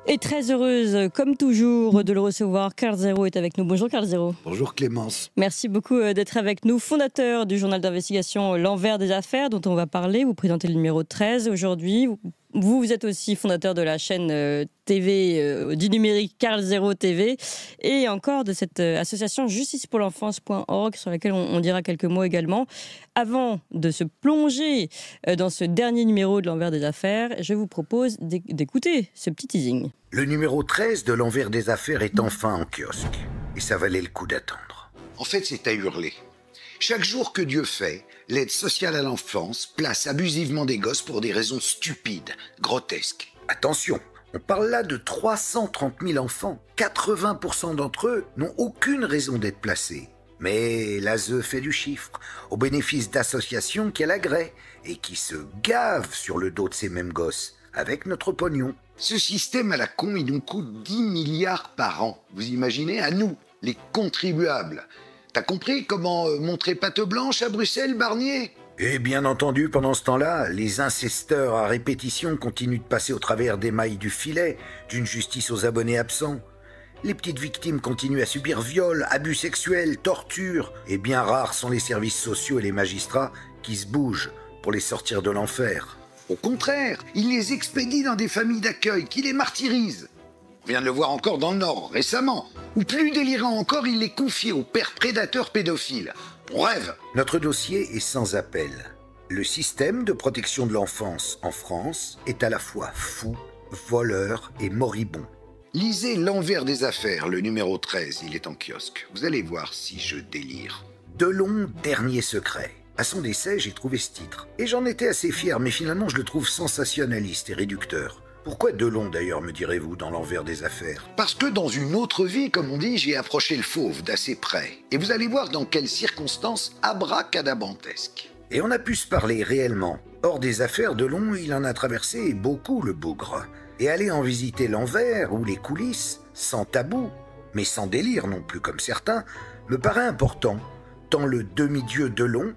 Et très heureuse, comme toujours, de le recevoir. Karl Zéro est avec nous. Bonjour Karl Zéro. Bonjour Clémence. Merci beaucoup d'être avec nous. Fondateur du journal d'investigation L'Envers des Affaires, dont on va parler. Vous présentez le numéro 13 aujourd'hui. Vous êtes aussi fondateur de la chaîne TV du numérique Karl Zéro TV et encore de cette association justicepourlenfance.org sur laquelle on dira quelques mots également. Avant de se plonger dans ce dernier numéro de L'Envers des Affaires, je vous propose d'écouter ce petit teasing. Le numéro 13 de L'Envers des Affaires est enfin en kiosque et ça valait le coup d'attendre. En fait, c'est à hurler. Chaque jour que Dieu fait, l'aide sociale à l'enfance place abusivement des gosses pour des raisons stupides, grotesques. Attention, on parle là de 330 000 enfants. 80% d'entre eux n'ont aucune raison d'être placés. Mais l'ASE fait du chiffre, au bénéfice d'associations qu'elle agrée et qui se gavent sur le dos de ces mêmes gosses, avec notre pognon. Ce système à la con, il nous coûte 10 milliards par an. Vous imaginez, à nous, les contribuables. T'as compris comment montrer patte blanche à Bruxelles, Barnier ? Et bien entendu, pendant ce temps-là, les incesteurs à répétition continuent de passer au travers des mailles du filet, d'une justice aux abonnés absents. Les petites victimes continuent à subir viols, abus sexuels, tortures, et bien rares sont les services sociaux et les magistrats qui se bougent pour les sortir de l'enfer. Au contraire, ils les expédient dans des familles d'accueil qui les martyrisent. On vient de le voir encore dans le Nord, récemment. Ou plus délirant encore, il les confie aux pères prédateurs pédophiles. On rêve. Notre dossier est sans appel. Le système de protection de l'enfance en France est à la fois fou, voleur et moribond. Lisez L'Envers des Affaires, le numéro 13, il est en kiosque. Vous allez voir si je délire. Delon, dernier secret. À son décès, j'ai trouvé ce titre. Et j'en étais assez fier, mais finalement je le trouve sensationnaliste et réducteur. Pourquoi Delon d'ailleurs, me direz-vous, dans L'Envers des Affaires ? Parce que dans une autre vie, comme on dit, j'ai approché le fauve d'assez près. Et vous allez voir dans quelles circonstances abracadabantesques. Et on a pu se parler réellement. Hors des affaires, Delon, il en a traversé beaucoup le bougre. Et aller en visiter l'envers ou les coulisses, sans tabou, mais sans délire non plus comme certains, me paraît important, tant le demi-dieu Delon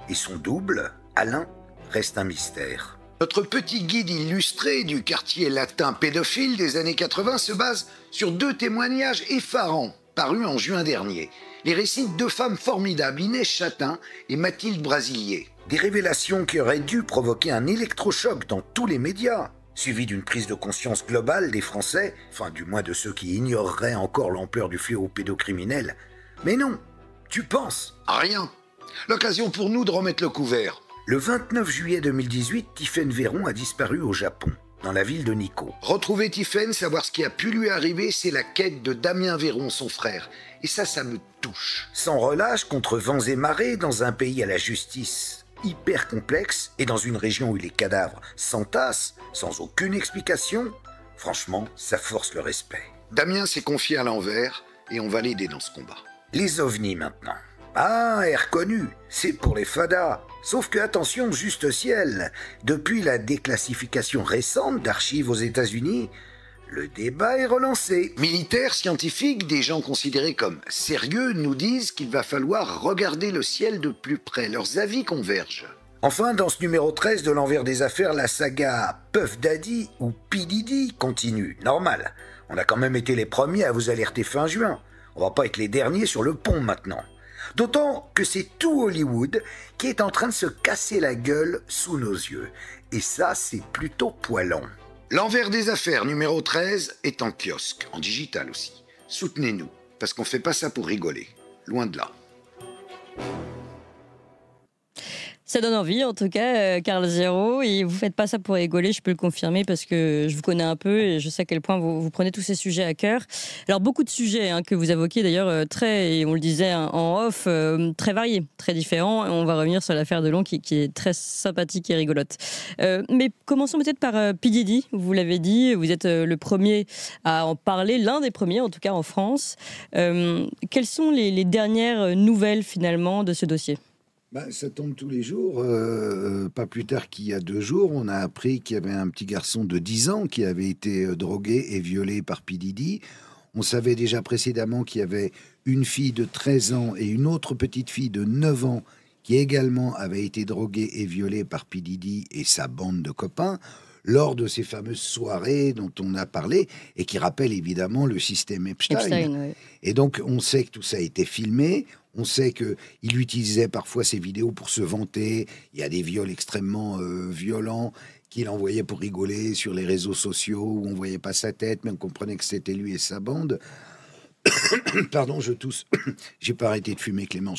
et son double, Alain, restent un mystère. Notre petit guide illustré du quartier latin pédophile des années 80 se base sur 2 témoignages effarants, parus en juin dernier. Les récits de 2 femmes formidables, Inès Chatin et Mathilde Brasilier. Des révélations qui auraient dû provoquer un électrochoc dans tous les médias, suivi d'une prise de conscience globale des Français, enfin du moins de ceux qui ignoreraient encore l'ampleur du fléau pédocriminel. Mais non, tu penses à rien. L'occasion pour nous de remettre le couvert. Le 29 juillet 2018, Tiphaine Véron a disparu au Japon, dans la ville de Nikko. Retrouver Tiphaine, savoir ce qui a pu lui arriver, c'est la quête de Damien Véron, son frère. Et ça me touche. Sans relâche contre vents et marées, dans un pays à la justice hyper complexe, et dans une région où les cadavres s'entassent, sans aucune explication, franchement, ça force le respect. Damien s'est confié à l'envers, et on va l'aider dans ce combat. Les ovnis maintenant. Ah, est reconnu, c'est pour les fadas. Sauf que, attention, juste ciel, depuis la déclassification récente d'archives aux États-Unis, le débat est relancé. Militaires, scientifiques, des gens considérés comme sérieux nous disent qu'il va falloir regarder le ciel de plus près. Leurs avis convergent. Enfin, dans ce numéro 13 de L'Envers des Affaires, la saga Puff Daddy ou P. Diddy continue. Normal, on a quand même été les premiers à vous alerter fin juin. On va pas être les derniers sur le pont maintenant. D'autant que c'est tout Hollywood qui est en train de se casser la gueule sous nos yeux. Et ça, c'est plutôt poilant. L'Envers des Affaires numéro 13 est en kiosque, en digital aussi. Soutenez-nous, parce qu'on fait pas ça pour rigoler. Loin de là. Ça donne envie, en tout cas, Karl Zéro. Et vous faites pas ça pour rigoler, je peux le confirmer, parce que je vous connais un peu et je sais à quel point vous prenez tous ces sujets à cœur. Alors, beaucoup de sujets que vous évoquez, d'ailleurs, très, et on le disait en off, très variés, très différents. Et on va revenir sur l'affaire Delon, qui est très sympathique et rigolote. Mais commençons peut-être par P. Diddy. Vous l'avez dit, vous êtes le premier à en parler, l'un des premiers, en tout cas en France. Quelles sont les dernières nouvelles, finalement, de ce dossier ? Ça tombe tous les jours. Pas plus tard qu'il y a 2 jours, on a appris qu'il y avait un petit garçon de 10 ans qui avait été drogué et violé par P. Diddy. On savait déjà précédemment qu'il y avait une fille de 13 ans et une autre petite fille de 9 ans qui également avaient été droguées et violées par P. Diddy et sa bande de copains. lors de ces fameuses soirées dont on a parlé et qui rappellent évidemment le système Epstein. Ouais. Et donc, on sait que tout ça a été filmé. On sait qu'il utilisait parfois ces vidéos pour se vanter. Il y a des viols extrêmement violents qu'il envoyait pour rigoler sur les réseaux sociaux où on voyait pas sa tête, mais on comprenait que c'était lui et sa bande. Pardon, je tousse. J'ai pas arrêté de fumer, Clément.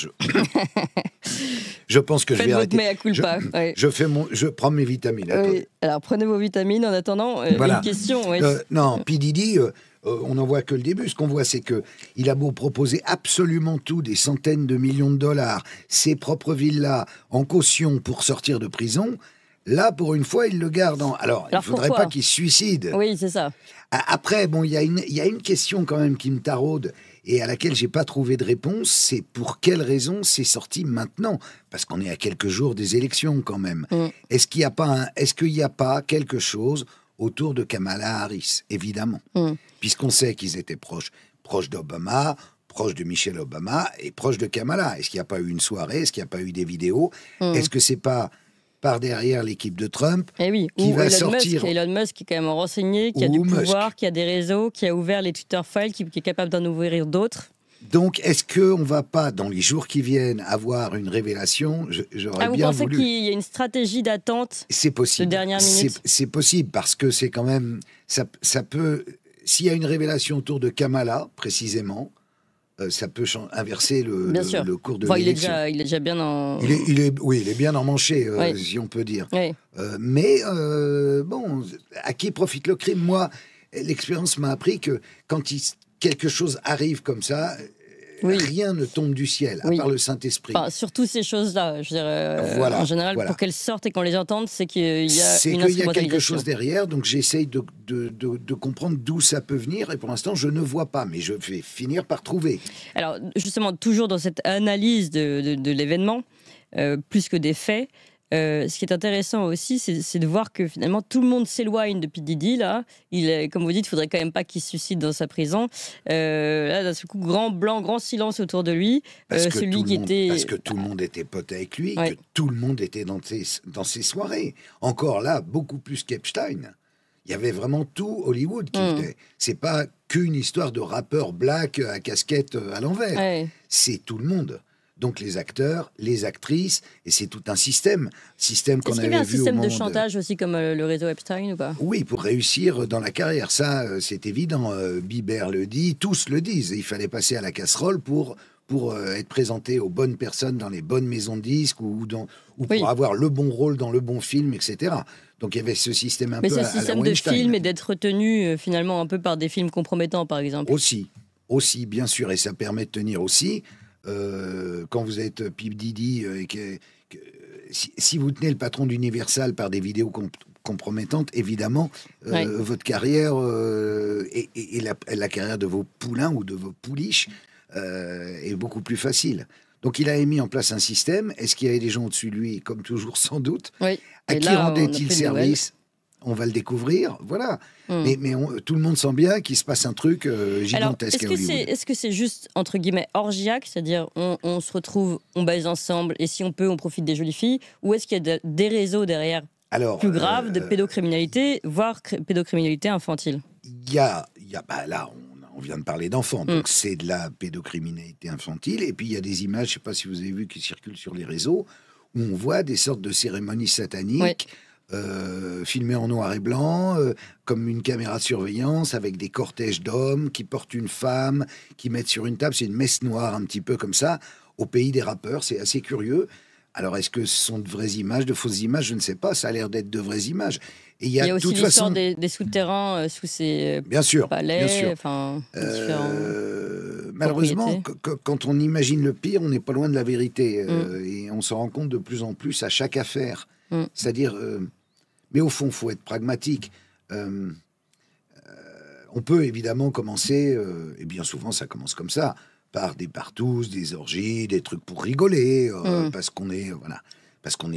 Je pense que Faites je vais votre arrêter. mea culpa. Ouais. Je prends mes vitamines. Oui. Alors prenez vos vitamines en attendant. Voilà. Une question. Oui. Non, P. Diddy, on n'en voit que le début. Ce qu'on voit, c'est que il a beau proposer absolument tout, des centaines de millions de dollars, ses propres villas en caution pour sortir de prison. Là, pour une fois, il le garde. Alors, il ne faudrait pourquoi pas qu'il se suicide. Oui, c'est ça. Après, bon, il y a une question quand même qui me taraude et à laquelle j'ai pas trouvé de réponse. C'est pour quelle raison c'est sorti maintenant? Parce qu'on est à quelques jours des élections quand même. Est-ce qu'il n'y a pas quelque chose autour de Kamala Harris? Évidemment, puisqu'on sait qu'ils étaient proches d'Obama, proches de Michelle Obama et proches de Kamala. Est-ce qu'il n'y a pas eu une soirée? Est-ce qu'il n'y a pas eu des vidéos? Est-ce que c'est pas par derrière l'équipe de Trump qui va sortir... Elon Musk qui est quand même renseigné, qui a du pouvoir, qui a des réseaux, qui a ouvert les Twitter files, qui est capable d'en ouvrir d'autres. Donc, est-ce qu'on ne va pas, dans les jours qui viennent, avoir une révélation? J'aurais bien voulu... Vous pensez qu'il y a une stratégie d'attente de dernière minute? C'est possible, parce que c'est quand même... Ça peut... S'il y a une révélation autour de Kamala, précisément, ça peut inverser le cours de l'élection. Il est déjà bien en... Il est bien emmanché, si on peut dire. Oui. Mais, bon, à qui profite le crime? Moi, l'expérience m'a appris que quand quelque chose arrive comme ça, rien ne tombe du ciel, à part le Saint-Esprit. Enfin, surtout ces choses-là, je dirais, en général, pour qu'elles sortent et qu'on les entende, c'est qu'il y a une instrumentalisation. Il y a quelque chose derrière, donc j'essaye de comprendre d'où ça peut venir, et pour l'instant, je ne vois pas, mais je vais finir par trouver. Alors, justement, toujours dans cette analyse de l'événement, plus que des faits, ce qui est intéressant aussi, c'est de voir que finalement tout le monde s'éloigne de P. Diddy. Là, comme vous dites, il faudrait quand même pas qu'il se suicide dans sa prison. Là, d'un seul coup, grand silence autour de lui. Parce que tout le monde était pote avec lui, que tout le monde était dans ses soirées. Encore là, beaucoup plus qu'Epstein. Il y avait vraiment tout Hollywood qui venait. C'est pas qu'une histoire de rappeur black à casquette à l'envers. C'est tout le monde. Donc les acteurs, les actrices, et c'est tout un système qu'on avait vu au monde. Est-ce qu'il y avait un système de chantage aussi comme le réseau Epstein ou pas? Oui, pour réussir dans la carrière, ça c'est évident. Bieber le dit, tous le disent. Il fallait passer à la casserole pour être présenté aux bonnes personnes dans les bonnes maisons de disques ou pour avoir le bon rôle dans le bon film, etc. Donc il y avait ce système peu à la Weinstein. Mais ce système de film et d'être retenu finalement un peu par des films compromettants, par exemple. Aussi, bien sûr, et ça permet de tenir aussi. Quand vous êtes P. Diddy, si vous tenez le patron d'Universal par des vidéos compromettantes, évidemment, votre carrière et la carrière de vos poulains ou de vos pouliches est beaucoup plus facile. Donc il a mis en place un système. Est-ce qu'il y avait des gens au-dessus de lui? Comme toujours, sans doute. À qui rendait-il service? On va le découvrir, voilà. Mais tout le monde sent bien qu'il se passe un truc gigantesque à Hollywood. Est-ce que c'est juste, entre guillemets, orgiaque, c'est-à-dire on se retrouve, on baise ensemble, et si on peut, on profite des jolies filles, ou est-ce qu'il y a des réseaux derrière plus graves de pédocriminalité, voire pédocriminalité infantile? Là, on vient de parler d'enfants, donc c'est de la pédocriminalité infantile, et puis il y a des images, je ne sais pas si vous avez vu, qui circulent sur les réseaux, où on voit des sortes de cérémonies sataniques, filmé en noir et blanc, comme une caméra de surveillance, avec des cortèges d'hommes qui portent une femme, qui mettent sur une table. C'est une messe noire, un petit peu comme ça, au pays des rappeurs. C'est assez curieux. Alors, est-ce que ce sont de vraies images, de fausses images? Je ne sais pas. Ça a l'air d'être de vraies images. Et il y a aussi l'histoire des souterrains sous ces palais. Bien sûr. Malheureusement, quand on imagine le pire, on n'est pas loin de la vérité. Et on s'en rend compte de plus en plus à chaque affaire. C'est-à-dire... mais au fond, il faut être pragmatique. On peut évidemment commencer, et bien souvent ça commence comme ça, par des partous, des orgies, des trucs pour rigoler, parce qu'on est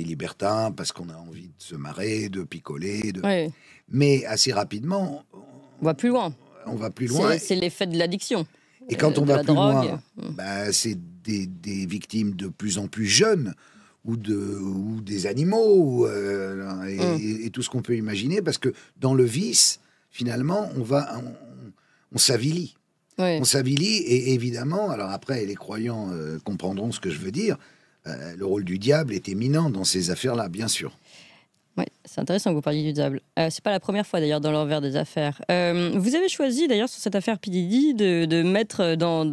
libertin, parce qu'on a envie de se marrer, de picoler. Mais assez rapidement... On va plus loin. C'est l'effet de l'addiction. Et quand on va plus loin, c'est des victimes de plus en plus jeunes, ou des animaux, et tout ce qu'on peut imaginer, parce que dans le vice, finalement, on s'avilit. Oui. On s'avilit, et évidemment, alors après, les croyants comprendront ce que je veux dire, le rôle du diable est éminent dans ces affaires-là, bien sûr. Oui, c'est intéressant que vous parliez du diable. C'est pas la première fois d'ailleurs dans l'envers des affaires. Vous avez choisi d'ailleurs sur cette affaire P. Diddy de mettre dans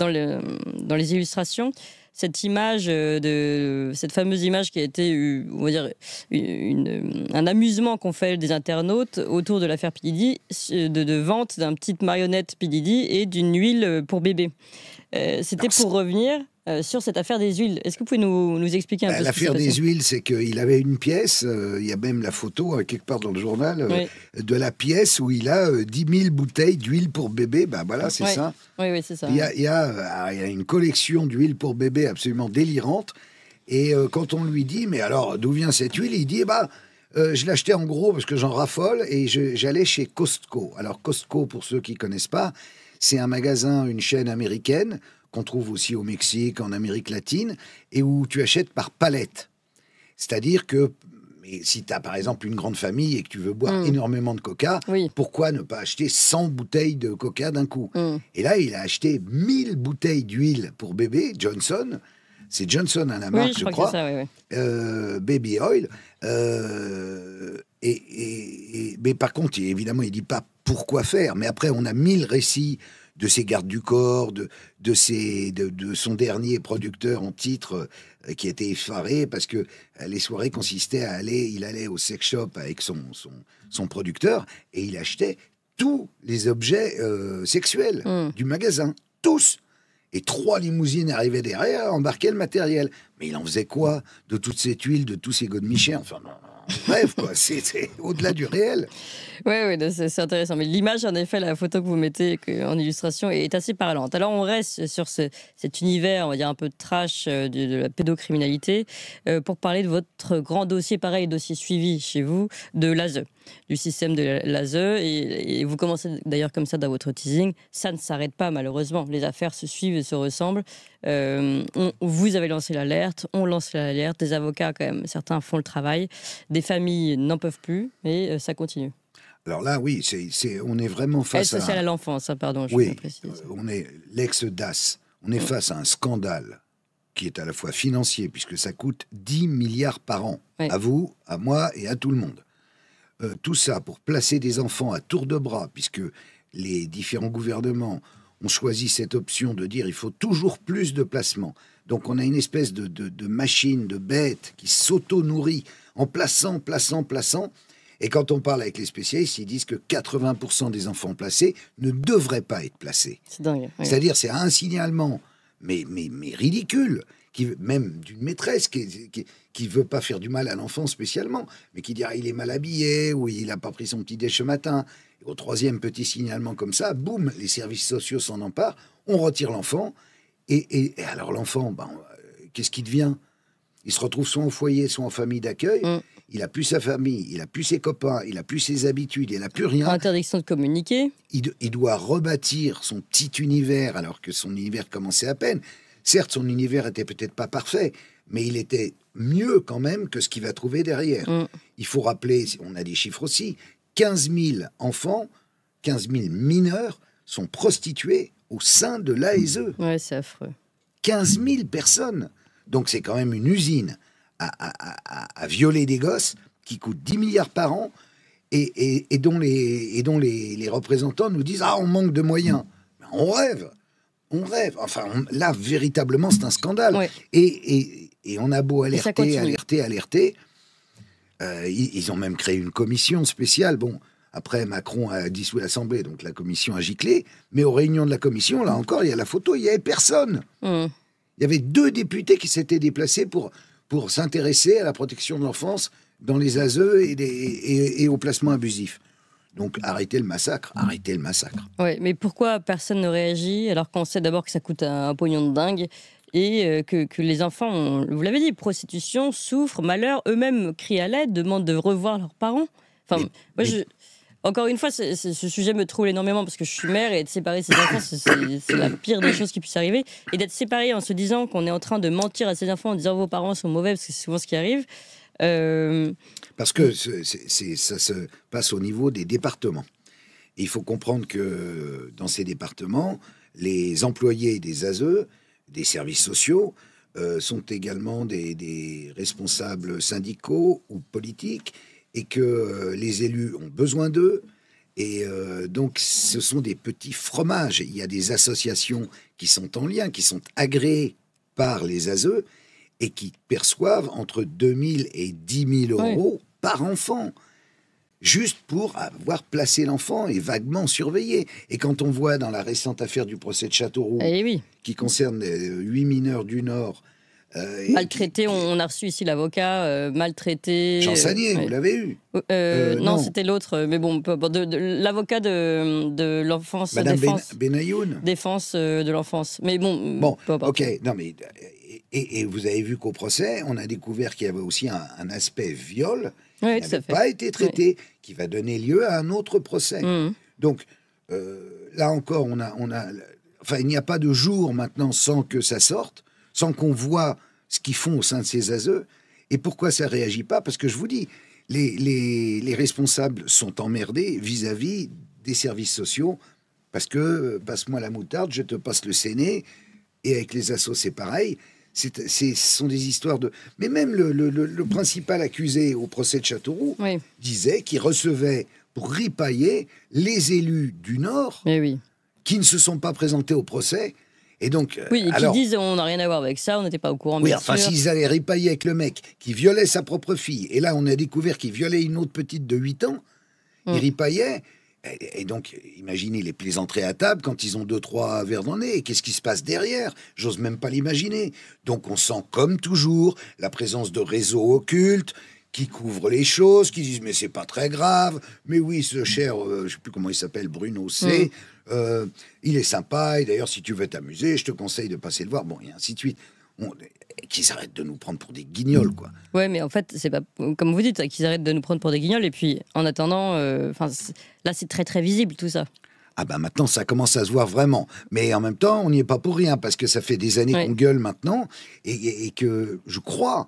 les illustrations cette image cette fameuse image qui a été, on va dire, un amusement qu'ont fait des internautes autour de l'affaire P. Diddy, de vente d'une petite marionnette P. Diddy et d'une huile pour bébé. C'était pour revenir sur cette affaire des huiles. Est-ce que vous pouvez nous expliquer un peu l'affaire des huiles, c'est qu'il avait une pièce, il y a même la photo quelque part dans le journal, de la pièce où il a 10 000 bouteilles d'huile pour bébé. Ben voilà, c'est ça. Oui, c'est ça. Il y a une collection d'huile pour bébé absolument délirante. Et quand on lui dit, mais alors d'où vient cette huile, il dit, je l'achetais en gros parce que j'en raffole et j'allais chez Costco. Alors Costco, pour ceux qui ne connaissent pas, c'est un magasin, une chaîne américaine qu'on trouve aussi au Mexique, en Amérique latine, et où tu achètes par palette. C'est-à-dire que si tu as par exemple une grande famille et que tu veux boire énormément de coca, pourquoi ne pas acheter 100 bouteilles de coca d'un coup? Et là, il a acheté 1000 bouteilles d'huile pour bébé, Johnson. C'est Johnson à la marque, je crois. C'est ça, Baby Oil. Mais par contre, évidemment, il ne dit pas pourquoi faire. Mais après, on a 1000 récits de ses gardes du corps, de son dernier producteur en titre qui était effaré parce que les soirées consistaient il allait au sex shop avec son producteur et il achetait tous les objets sexuels du magasin, tous. Et 3 limousines arrivaient derrière, embarquaient le matériel. Mais il en faisait quoi de toute cette huile, de tous ces godemichers? Enfin, bref, quoi, c'est au-delà du réel. Oui, c'est intéressant. Mais l'image, en effet, la photo que vous mettez en illustration est assez parlante. Alors, on reste sur cet univers, on va dire, un peu trash de la pédocriminalité pour parler de votre grand dossier, pareil, dossier suivi chez vous, de l'ASE, du système de l'ASE. Et vous commencez d'ailleurs comme ça dans votre teasing. Ça ne s'arrête pas, malheureusement. Les affaires se suivent et se ressemblent. Vous avez lancé l'alerte, on lance l'alerte. Des avocats, quand même, certains font le travail. Des familles n'en peuvent plus, mais ça continue. Alors là, oui, on est vraiment face Aide sociale à l'enfance, pardon, je précise. On est l'ex-DAS. On est face à un scandale qui est à la fois financier, puisque ça coûte 10 milliards par an. À vous, à moi et à tout le monde. Tout ça pour placer des enfants à tour de bras, puisque les différents gouvernements ont choisi cette option de dire il faut toujours plus de placements. Donc on a une espèce de machine, de bête qui s'auto-nourrit en plaçant. Et quand on parle avec les spécialistes, ils disent que 80% des enfants placés ne devraient pas être placés. C'est dingue. Oui. C'est-à-dire, c'est un signalement, mais ridicule, même d'une maîtresse qui veut pas faire du mal à l'enfant spécialement, mais qui dit il est mal habillé ou il n'a pas pris son petit déj ce matin. Et au 3e petit signalement comme ça, boum, les services sociaux s'en emparent, on retire l'enfant. Et alors l'enfant, qu'est-ce qu'il devient? Il se retrouve soit en foyer, soit en famille d'accueil. Il n'a plus sa famille, il n'a plus ses copains, il n'a plus ses habitudes, il n'a plus rien. Interdiction de communiquer. Il doit rebâtir son petit univers alors que son univers commençait à peine. Certes, son univers était peut-être pas parfait, mais il était mieux quand même que ce qu'il va trouver derrière. Il faut rappeler, on a des chiffres aussi, 15 000 enfants, 15 000 mineurs sont prostitués au sein de l'ASE. Ouais, c'est affreux. 15 000 personnes. Donc c'est quand même une usine à violer des gosses qui coûte 10 milliards par an et dont les représentants nous disent on manque de moyens. On rêve. Enfin, là, véritablement, c'est un scandale. Ouais. Et on a beau alerter. Ils ont même créé une commission spéciale. Bon, après, Macron a dissous l'Assemblée, donc la commission a giclé. Mais aux réunions de la commission, là encore, il y a la photo, il n'y avait personne. Il y avait 2 députés qui s'étaient déplacés pour s'intéresser à la protection de l'enfance dans les ASE et au placement abusif. Donc arrêtez le massacre. Oui, mais pourquoi personne ne réagit alors qu'on sait d'abord que ça coûte un pognon de dingue et que les enfants, vous l'avez dit, prostitution, souffrent, malheur, eux-mêmes crient à l'aide, demandent de revoir leurs parents. Enfin, Encore une fois, ce sujet me trouble énormément parce que je suis mère et être séparée de ses enfants, c'est la pire des choses qui puisse arriver. Et d'être séparée en se disant qu'on est en train de mentir à ses enfants en disant vos parents sont mauvais, parce que c'est souvent ce qui arrive. Parce que ça se passe au niveau des départements. Et il faut comprendre que dans ces départements, les employés des ASE, des services sociaux, sont également des responsables syndicaux ou politiques et que les élus ont besoin d'eux. Et donc, ce sont des petits fromages. Il y a des associations qui sont en lien, qui sont agréées par les ASE et qui perçoivent entre 2 000 et 10 000 euros par enfant, juste pour avoir placé l'enfant et vaguement surveillé. Et quand on voit dans la récente affaire du procès de Châteauroux, qui concerne 8 mineurs du Nord, maltraité, on a reçu ici l'avocat, maltraité. Jean Sagnier, vous l'avez eu non, c'était l'autre, mais bon, l'avocat de l'enfance. Madame Benayoun. Défense de l'enfance. Mais bon, ok, non mais... Et vous avez vu qu'au procès, on a découvert qu'il y avait aussi un aspect viol qui n'avait pas été traité, qui va donner lieu à un autre procès. Donc, là encore, enfin, il n'y a pas de jour maintenant sans que ça sorte, sans qu'on voit ce qu'ils font au sein de ces ASE. Et pourquoi ça ne réagit pas? Parce que je vous dis, les responsables sont emmerdés vis-à-vis des services sociaux, parce que, passe-moi la moutarde, je te passe le séné, et avec les assos, c'est pareil. Ce sont des histoires de... Mais même le principal accusé au procès de Châteauroux disait qu'il recevait pour ripailler les élus du Nord qui ne se sont pas présentés au procès. Et donc, et qui disent on n'a rien à voir avec ça, on n'était pas au courant. Oui, enfin, s'ils allaient ripailler avec le mec qui violait sa propre fille, et là on a découvert qu'il violait une autre petite de 8 ans, il ripaillait. Et donc, imaginez les plaisanteries à table quand ils ont 2-3 verres dans le nez. Qu'est-ce qui se passe derrière? J'ose même pas l'imaginer. Donc, on sent, comme toujours, la présence de réseaux occultes qui couvrent les choses, qui disent « mais c'est pas très grave, mais oui, ce cher, je sais plus comment il s'appelle, Bruno C., il est sympa, et d'ailleurs, si tu veux t'amuser, je te conseille de passer le voir. » Bon, et ainsi de suite. Qu'ils arrêtent de nous prendre pour des guignols, quoi. Ouais, mais en fait, c'est pas comme vous dites, qu'ils arrêtent de nous prendre pour des guignols. Et puis, en attendant, là, c'est très très visible tout ça. Ah ben maintenant, ça commence à se voir vraiment. Mais en même temps, on n'y est pas pour rien parce que ça fait des années qu'on gueule maintenant et que je crois,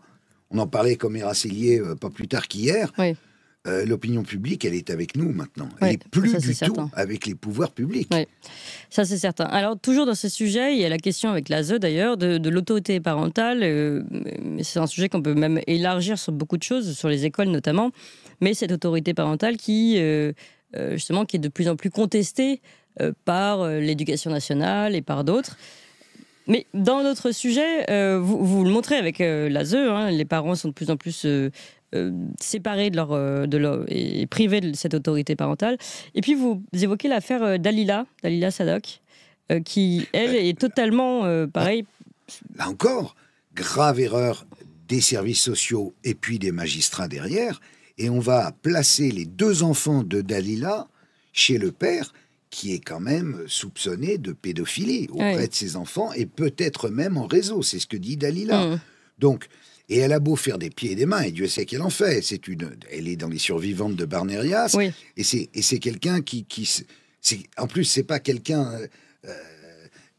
on en parlait comme Éracelier pas plus tard qu'hier. L'opinion publique, elle est avec nous maintenant. Elle n'est plus du tout avec les pouvoirs publics. Ça, c'est certain. Alors, toujours dans ce sujet, il y a la question avec l'ASE, d'ailleurs, de l'autorité parentale. C'est un sujet qu'on peut même élargir sur beaucoup de choses, sur les écoles notamment. Mais cette autorité parentale qui, justement, qui est de plus en plus contestée par l'éducation nationale et par d'autres. Mais dans notre sujet, vous le montrez avec l'ASE, les parents sont de plus en plus... séparés de leur et privés de cette autorité parentale. Et puis vous évoquez l'affaire Dalila Sadok, qui elle est totalement pareil. Là encore, grave erreur des services sociaux et puis des magistrats derrière, et on va placer les 2 enfants de Dalila chez le père, qui est quand même soupçonné de pédophilie auprès de ses enfants et peut-être même en réseau. C'est ce que dit Dalila. Donc. Et elle a beau faire des pieds et des mains, et Dieu sait qu'elle en fait. Elle est dans les survivantes de Barnerias. Et c'est quelqu'un qui en plus, c'est pas quelqu'un...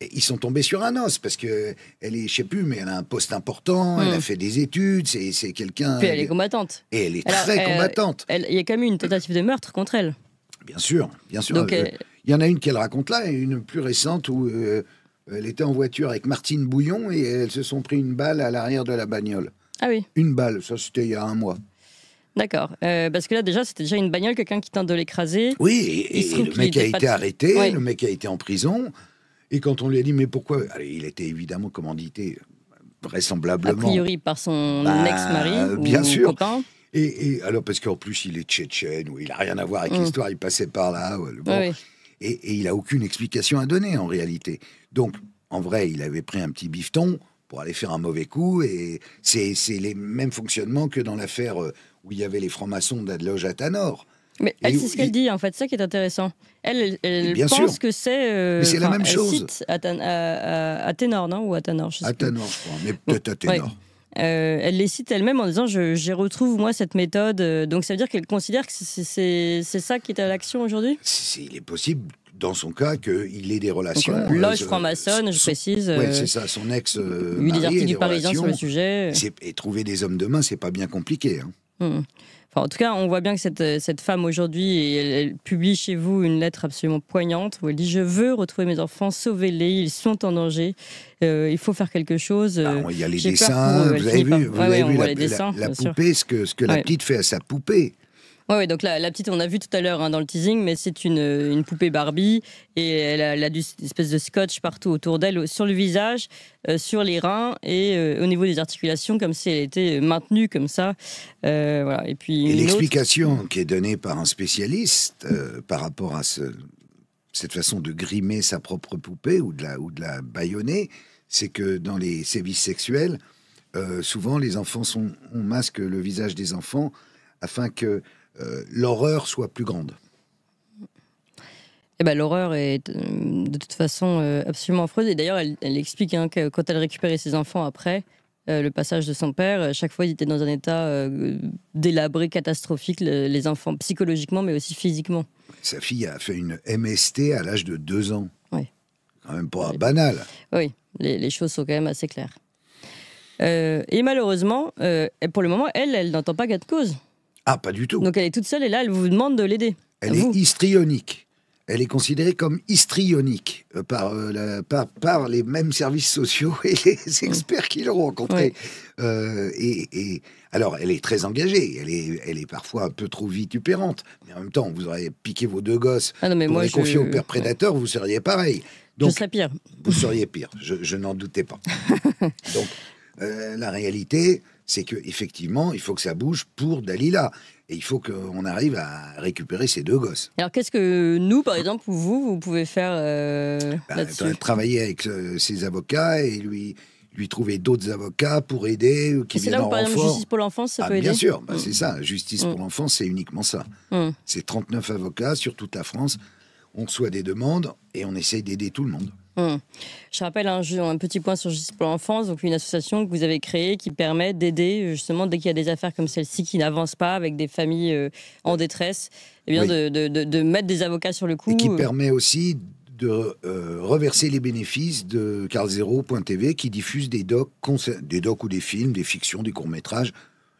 ils sont tombés sur un os, parce que elle est, je sais plus, mais elle a un poste important, elle a fait des études, c'est quelqu'un... Puis elle est combattante. Et elle est très combattante. Il y a quand même une tentative de meurtre contre elle. Bien sûr, bien sûr. Donc, il y en a une qu'elle raconte là, et une plus récente où... elle était en voiture avec Martine Bouillon et elles se sont pris une balle à l'arrière de la bagnole. Ah oui. Une balle, ça c'était il y a 1 mois. D'accord. Parce que là déjà, c'était déjà une bagnole, quelqu'un qui tente de l'écraser. Oui, et le mec a été arrêté, le mec a été en prison. Et quand on lui a dit, mais pourquoi? Allez, il était évidemment commandité, vraisemblablement. A priori par son ex-mari bien ou sûr. copain. Et alors, parce qu'en plus, il est tchétchène, ou il n'a rien à voir avec l'histoire, il passait par là. Et il n'a aucune explication à donner, en réalité. Donc, en vrai, il avait pris un petit bifton pour aller faire un mauvais coup, et c'est les mêmes fonctionnements que dans l'affaire où il y avait les francs-maçons de la loge à Tanor. Mais elle, c'est ce qu'elle dit, en fait, c'est ça qui est intéressant. Elle pense que c'est... mais c'est la même chose. Cite à Ténor, non? Ou à Tanor, je sais à Tanor, je crois, mais peut-être à Ténor. elle les cite elle-même en disant je retrouve moi cette méthode. Donc ça veut dire qu'elle considère que c'est ça qui est à l'action aujourd'hui. Il est possible, dans son cas, qu'il ait des relations. Donc, loge franc-maçonne, je précise. Oui, c'est ça, son ex. Eu des articles du Parisien sur le sujet. Et trouver des hommes de main, c'est pas bien compliqué. Hein. Enfin, en tout cas, on voit bien que cette femme aujourd'hui, elle publie chez vous une lettre absolument poignante où elle dit « Je veux retrouver mes enfants, sauvez-les, ils sont en danger, il faut faire quelque chose. » Il y a les dessins, vous avez vu la poupée, ce que la petite fait à sa poupée. Oui, donc la petite, on a vu tout à l'heure dans le teasing, mais c'est une poupée Barbie et elle a une espèce de scotch partout autour d'elle, sur le visage, sur les reins et au niveau des articulations, comme si elle était maintenue comme ça. Voilà. Et puis l'explication qui est donnée par un spécialiste par rapport à cette façon de grimer sa propre poupée ou de la bâillonner, c'est que dans les sévices sexuels, souvent les enfants on masque le visage des enfants afin que l'horreur soit plus grande. Eh ben, l'horreur est de toute façon absolument affreuse. Et d'ailleurs, elle explique que quand elle récupérait ses enfants après le passage de son père, chaque fois ils étaient dans un état délabré, catastrophique, les enfants, psychologiquement, mais aussi physiquement. Sa fille a fait une MST à l'âge de 2 ans. Oui. Quand même pas banal. Oui, les choses sont quand même assez claires. Et malheureusement, pour le moment, elle n'entend pas gain de cause. Ah, pas du tout. Donc elle est toute seule et là, elle vous demande de l'aider. Elle est histrionique. Elle est considérée comme histrionique par les mêmes services sociaux et les experts qui l'ont rencontrée. Et alors, elle est très engagée. Elle est parfois un peu trop vitupérante. Mais en même temps, vous auriez piqué vos 2 gosses, vous auriez confié au père prédateur, vous seriez pareil. Donc, je serais pire. Vous seriez pire, je n'en doutais pas. Donc, la réalité, c'est qu'effectivement, il faut que ça bouge pour Dalila. Et il faut qu'on arrive à récupérer ces 2 gosses. Alors, qu'est-ce que nous, par exemple, ou vous pouvez faire là-dessus ? Travailler avec ses avocats et lui trouver d'autres avocats pour aider, qui viennent en renfort. C'est là où, par exemple, Justice pour l'enfance, ça peut aider ? Bien sûr, c'est ça. Justice pour l'enfance, c'est uniquement ça. C'est 39 avocats sur toute la France. On reçoit des demandes et on essaye d'aider tout le monde. Je rappelle un petit point sur Justice pour l'enfance, donc une association que vous avez créée qui permet d'aider justement dès qu'il y a des affaires comme celle-ci qui n'avancent pas avec des familles en détresse, et bien de mettre des avocats sur le coup. Et qui permet aussi de reverser les bénéfices de carlzero.tv qui diffuse des docs ou des films, des fictions, des courts-métrages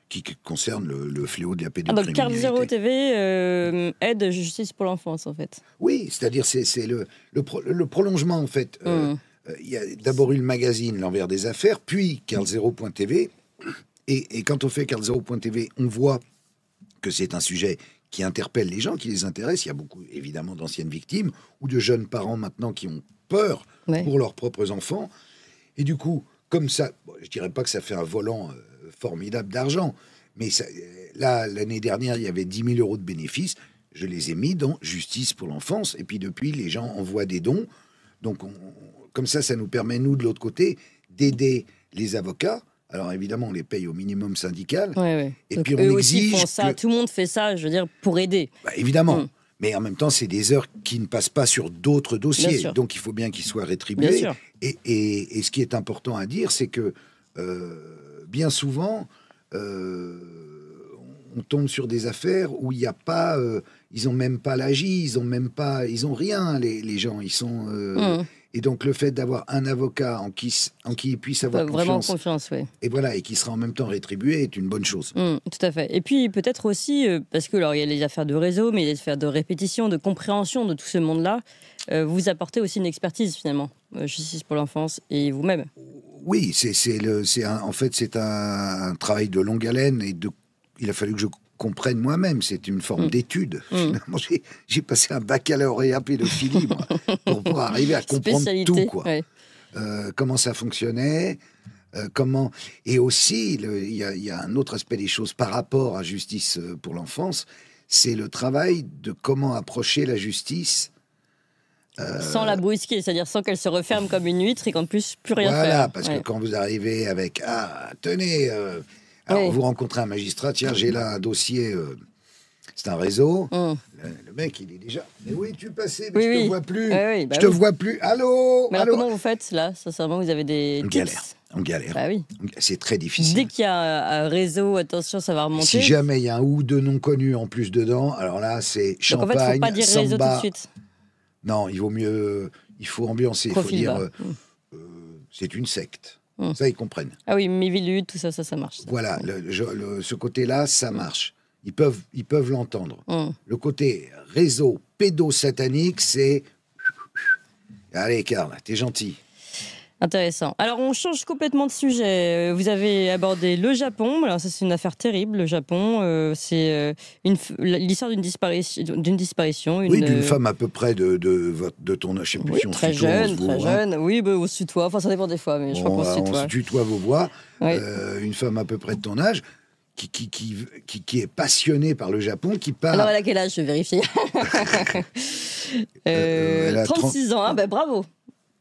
qui concerne le fléau de la pédocriminalité. Donc Carl Zero TV aide Justice pour l'enfance, en fait. Oui, c'est-à-dire c'est le prolongement, en fait. Il y a d'abord eu le magazine L'Envers des Affaires, puis carlzero.tv. Et quand on fait carlzero.tv, on voit que c'est un sujet qui interpelle les gens, qui les intéresse. Il y a beaucoup, évidemment, d'anciennes victimes ou de jeunes parents maintenant qui ont peur pour leurs propres enfants. Et du coup, comme ça, je dirais pas que ça fait un volant formidable d'argent, mais là, l'année dernière, il y avait 10 000 euros de bénéfices. Je les ai mis dans Justice pour l'enfance. Et puis depuis, les gens envoient des dons. Donc, comme ça nous permet, nous, de l'autre côté, d'aider les avocats. Alors évidemment, on les paye au minimum syndical. Et donc, puis on exige font ça. Tout le monde fait ça, je veux dire, pour aider. Évidemment. Mais en même temps, c'est des heures qui ne passent pas sur d'autres dossiers. Donc il faut bien qu'ils soient rétribués. Et ce qui est important à dire, c'est que bien souvent, on tombe sur des affaires où il n'y a pas... ils n'ont même pas l'AGI, ils ont rien, les gens. Ils sont... Et donc, le fait d'avoir un avocat en qui il puisse avoir confiance, et voilà, et qui sera en même temps rétribué, est une bonne chose. Tout à fait. Et puis, peut-être aussi, parce que alors, il y a les affaires de réseau, mais il y a les affaires de répétition, de compréhension de tout ce monde-là. Vous apportez aussi une expertise, finalement, Justice pour l'enfance et vous-même. Oui, en fait, c'est un travail de longue haleine et il a fallu que je comprenne moi-même. C'est une forme d'étude. Finalement, j'ai passé un baccalauréat pédophilie pour arriver à comprendre tout, quoi. Comment ça fonctionnait, et aussi il y a un autre aspect des choses par rapport à Justice pour l'enfance, c'est le travail de comment approcher la justice. Sans la brusquer, c'est-à-dire sans qu'elle se referme comme une huître et qu'en plus plus rien faire. Voilà, parce que quand vous arrivez avec tenez. Alors, vous rencontrez un magistrat, tiens, j'ai là un dossier, c'est un réseau. Le mec, il est déjà... Mais oui, tu passais, mais je te vois plus. Je te vois plus. Allô. Mais alors, comment vous faites, là, sincèrement, vous avez des tips? Galère. On galère. Bah oui. C'est très difficile. Dès qu'il y a un réseau, attention, ça va remonter. Si jamais il y a un ou deux noms connus en plus dedans, alors là, c'est champagne, Donc en fait, il ne faut pas dire réseau tout de samba. suite. Non, il vaut mieux... Il faut ambiancer. Il faut Profil dire... bas. c'est une secte. Mm. Ça, ils comprennent. Ah oui, Mivilude, tout ça, ça marche. Ça. Voilà, ce côté-là, ça marche. Ils peuvent l'entendre. Mm. Le côté réseau pédosatanique, c'est... Allez, Karl, t'es gentil. Intéressant. Alors, on change complètement de sujet. Vous avez abordé le Japon. Alors, ça, c'est une affaire terrible, le Japon. C'est l'histoire d'une disparition. Oui, d'une femme à peu près de ton âge. Je sais plus Oui, si on très se tutoie, jeune, on se très voit. jeune. Oui, bah, on se tutoie. Enfin, ça dépend des fois, mais je crois qu'on se On tutoie. se tutoie vos voix. Oui. Une femme à peu près de ton âge qui est passionnée par le Japon, qui part... Alors, elle a quel âge, je vais vérifier. Elle a 36 ans, hein, bah, bravo.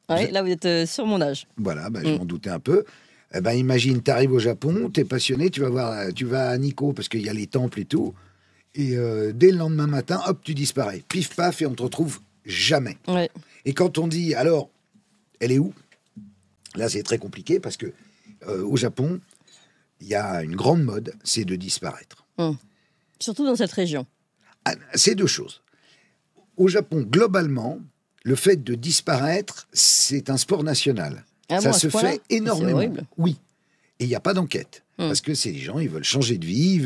Ouais, là, vous êtes sur mon âge. Voilà, je m'en doutais un peu. Imagine, tu arrives au Japon, tu es passionné, tu vas à Nikko parce qu'il y a les temples et tout. Et dès le lendemain matin, hop, tu disparais. Pif, paf, et on te retrouve jamais. Ouais. Et quand on dit, alors, elle est où? Là, c'est très compliqué parce que au Japon, il y a une grande mode, c'est de disparaître. Surtout dans cette région. C'est deux choses. Au Japon, globalement, le fait de disparaître, c'est un sport national. Ah ça bon, à se ce point-là fait énormément. C'est horrible. Oui. Et il n'y a pas d'enquête. Parce que c'est les gens, ils veulent changer de vie,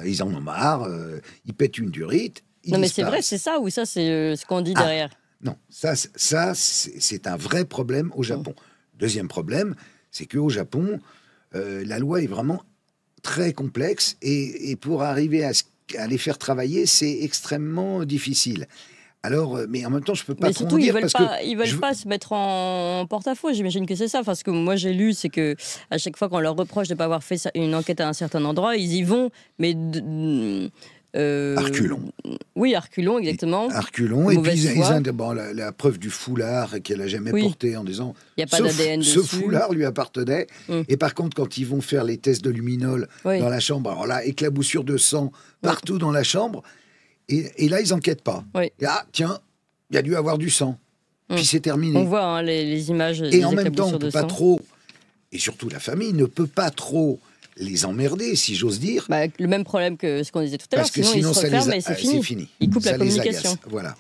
ils en ont marre, ils pètent une durite. Non, mais c'est vrai, c'est ça ou ça, c'est ce qu'on dit derrière? Non, ça c'est un vrai problème au Japon. Deuxième problème, c'est qu'au Japon, la loi est vraiment très complexe et pour arriver à les faire travailler, c'est extrêmement difficile. Alors, mais en même temps, je peux pas mais trop en surtout, dire ils veulent pas se mettre en porte-à-faux. J'imagine que c'est ça. Parce que moi, j'ai lu, c'est que à chaque fois qu'on leur reproche de ne pas avoir fait une enquête à un certain endroit, ils y vont, mais Arculon. Oui, Arculon, exactement. Arculon, et puis ils la preuve du foulard qu'elle a jamais porté en disant il n'y a pas d'ADN dessus. Ce foulard lui appartenait. Et par contre, quand ils vont faire les tests de luminol dans la chambre, alors là, éclaboussure de sang partout dans la chambre, et là, ils n'enquêtent pas. Oui. Et tiens, il y a dû avoir du sang. Puis c'est terminé. On voit les images. Et en même temps, on ne peut pas trop, et surtout la famille ne peut pas trop les emmerder, si j'ose dire. Le même problème que ce qu'on disait tout à l'heure. Parce que sinon ils se referment et c'est fini. Ils coupent la communication. Agace. Voilà.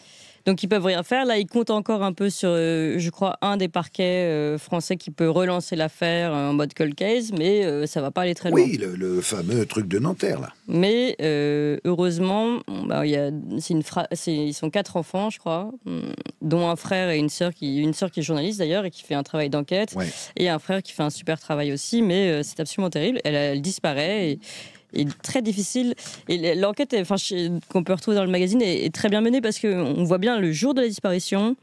Donc ils peuvent rien faire. Là, ils comptent encore un peu sur, je crois, un des parquets français qui peut relancer l'affaire en mode cold case, mais ça va pas aller très loin. Oui, le fameux truc de Nanterre, là. Mais heureusement, ils sont 4 enfants, je crois, dont un frère et une sœur qui est journaliste d'ailleurs et qui fait un travail d'enquête, et un frère qui fait un super travail aussi, mais c'est absolument terrible. Elle disparaît et très difficile. Et l'enquête qu'on peut retrouver dans le magazine est très bien menée parce qu'on voit bien le jour de la disparition,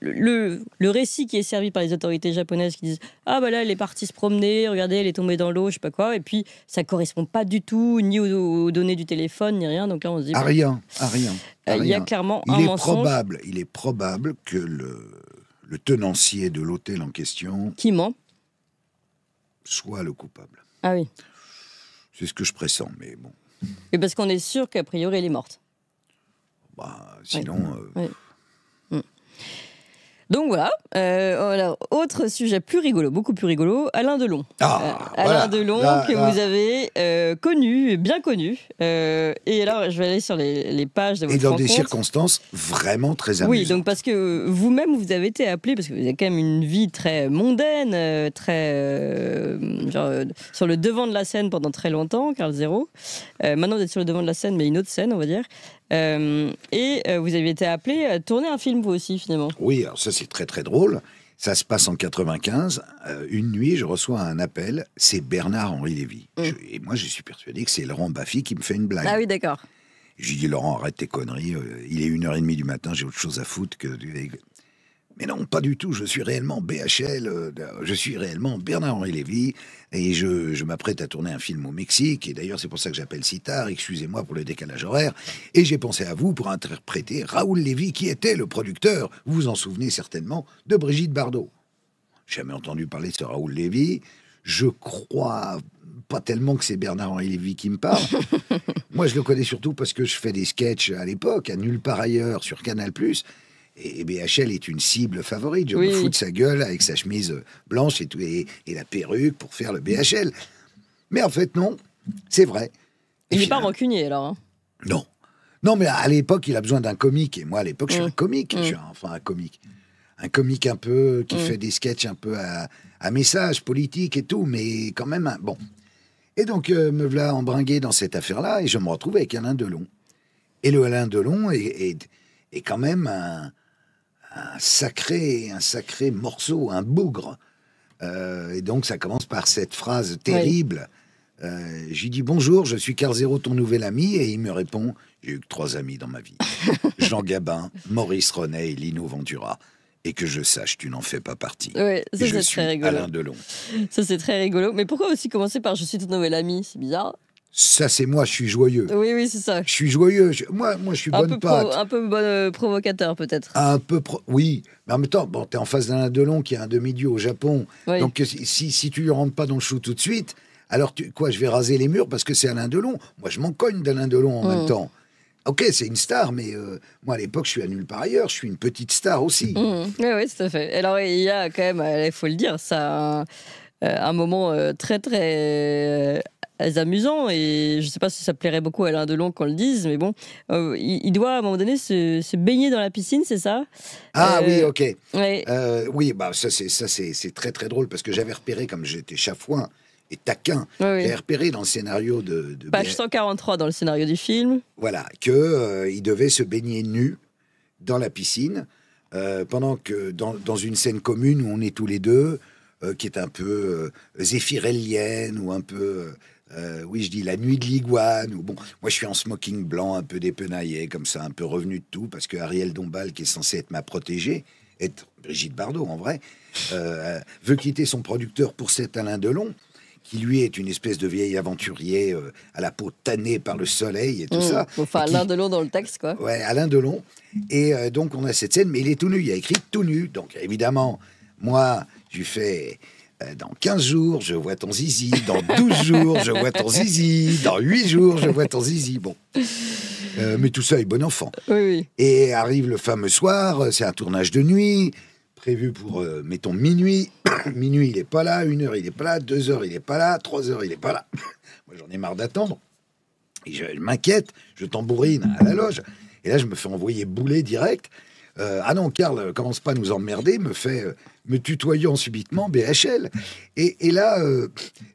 le récit qui est servi par les autorités japonaises qui disent « Ah, là, elle est partie se promener, regardez, elle est tombée dans l'eau, je sais pas quoi. » Et puis, ça correspond pas du tout, ni aux données du téléphone, ni rien. Donc là, on se dit... À rien. Il y a clairement un mensonge. Il est probable que le tenancier de l'hôtel en question... Qui ment? Soit le coupable. Ah oui. C'est ce que je pressens, mais bon. Et parce qu'on est sûr qu'a priori, elle est morte. Sinon... Donc voilà. Alors, autre sujet plus rigolo, beaucoup plus rigolo, Alain Delon. Alain Delon, vous avez connu, bien connu. Et alors, je vais aller sur les pages de votre rencontre. Et dans des circonstances vraiment très amusantes. Oui, donc parce que vous-même, vous avez été appelé, parce que vous avez quand même une vie très mondaine, très sur le devant de la scène pendant très longtemps, Karl Zéro. Maintenant, vous êtes sur le devant de la scène, mais une autre scène, on va dire. Vous avez été appelé à tourner un film, vous aussi, finalement. Oui, alors ça, c'est très, très drôle. Ça se passe en 95. Une nuit, je reçois un appel. C'est Bernard-Henri Lévy. Et moi, je suis persuadé que c'est Laurent Baffy qui me fait une blague. Ah oui, d'accord. Je lui dis, Laurent, arrête tes conneries. Il est 1h30 du matin, j'ai autre chose à foutre que... Mais non, pas du tout. Je suis réellement BHL. Je suis réellement Bernard-Henri Lévy. Et je m'apprête à tourner un film au Mexique. Et d'ailleurs, c'est pour ça que j'appelle si tard. Excusez-moi pour le décalage horaire. Et j'ai pensé à vous pour interpréter Raoul Lévy, qui était le producteur, vous vous en souvenez certainement, de Brigitte Bardot. J'ai jamais entendu parler de ce Raoul Lévy. Je crois pas tellement que c'est Bernard-Henri Lévy qui me parle. Moi, je le connais surtout parce que je fais des sketchs à l'époque, à Nulle part ailleurs, sur Canal+. Et BHL est une cible favorite. Je Oui, me fous oui. de sa gueule avec sa chemise blanche et, tout, et la perruque pour faire le BHL. Mais en fait, non, c'est vrai. Et Il n'est pas finalement- rancunier alors. Hein. Non. Non, mais à l'époque, il a besoin d'un comique. Et moi, à l'époque, je suis un comique. Je suis un comique. Un comique un peu qui fait des sketchs un peu à message politique et tout, mais quand même, bon. Et donc, me voilà embringué dans cette affaire-là et je me retrouve avec Alain Delon. Et le Alain Delon est quand même un sacré morceau, un bougre. Et donc, ça commence par cette phrase terrible. J'ai dit bonjour, je suis Carl Zéro, ton nouvel ami, et il me répond j'ai eu que 3 amis dans ma vie Jean Gabin, Maurice Renet et Lino Ventura. Et que je sache, tu n'en fais pas partie. Ouais, ça, Et je c'est suis très rigolo. Alain Delon. Ça, c'est très rigolo. Mais pourquoi aussi commencer par je suis ton nouvel ami? C'est bizarre. Ça, c'est moi, je suis joyeux. Oui, oui, c'est ça. Je suis joyeux. Moi, je suis bonne patte. Un peu provocateur, peut-être. Oui, mais en même temps, bon, t'es en face d'Alain Delon qui est un demi-dieu au Japon. Oui. Donc, si tu lui rentres pas dans le chou tout de suite, alors je vais raser les murs parce que c'est Alain Delon. Moi, je m'en cogne d'Alain Delon en même temps. Ok, c'est une star, mais moi, à l'époque, je suis à nulle part ailleurs. Je suis une petite star aussi. Oui, oui, tout à fait. Alors, il y a quand même, il faut le dire, ça un moment très, très amusant. Et je ne sais pas si ça plairait beaucoup à Alain Delon qu'on le dise, mais bon, il doit, à un moment donné, se baigner dans la piscine, c'est ça? Ah oui, ok. Ouais. Oui, bah ça c'est très très drôle parce que j'avais repéré, comme j'étais chafouin et taquin, Oui. j'avais repéré dans le scénario de Page 143 dans le scénario du film. voilà, que il devait se baigner nu dans la piscine pendant que dans une scène commune où on est tous les deux, qui est un peu zéphirellienne ou un peu oui, je dis la nuit de l'iguane. Ou bon, moi je suis en smoking blanc, un peu dépenaillé, comme ça, un peu revenu de tout, parce que Ariel Dombal, qui est censé être ma protégée, être Brigitte Bardot en vrai, veut quitter son producteur pour cet Alain Delon, qui lui est une espèce de vieil aventurier à la peau tannée par le soleil et tout ça. Enfin, Et qui- Alain Delon dans le texte, quoi. Ouais, Alain Delon. Et donc, on a cette scène, mais il est tout nu. Il y a écrit tout nu. Donc, évidemment, moi, je lui fais dans 15 jours, je vois ton zizi. Dans 12 jours, je vois ton zizi. Dans 8 jours, je vois ton zizi. Bon. Mais tout ça est bon enfant. Oui, oui. Et arrive le fameux soir, c'est un tournage de nuit, prévu pour, mettons, minuit. Minuit, il n'est pas là. 1 heure, il n'est pas là. 2 heures, il n'est pas là. 3 heures, il n'est pas là. Moi, j'en ai marre d'attendre. Et je m'inquiète, je tambourine à la loge. Et là, je me fais envoyer bouler direct. Ah non, Karl, commence pas à nous emmerder, me tutoyant subitement BHL. Et là,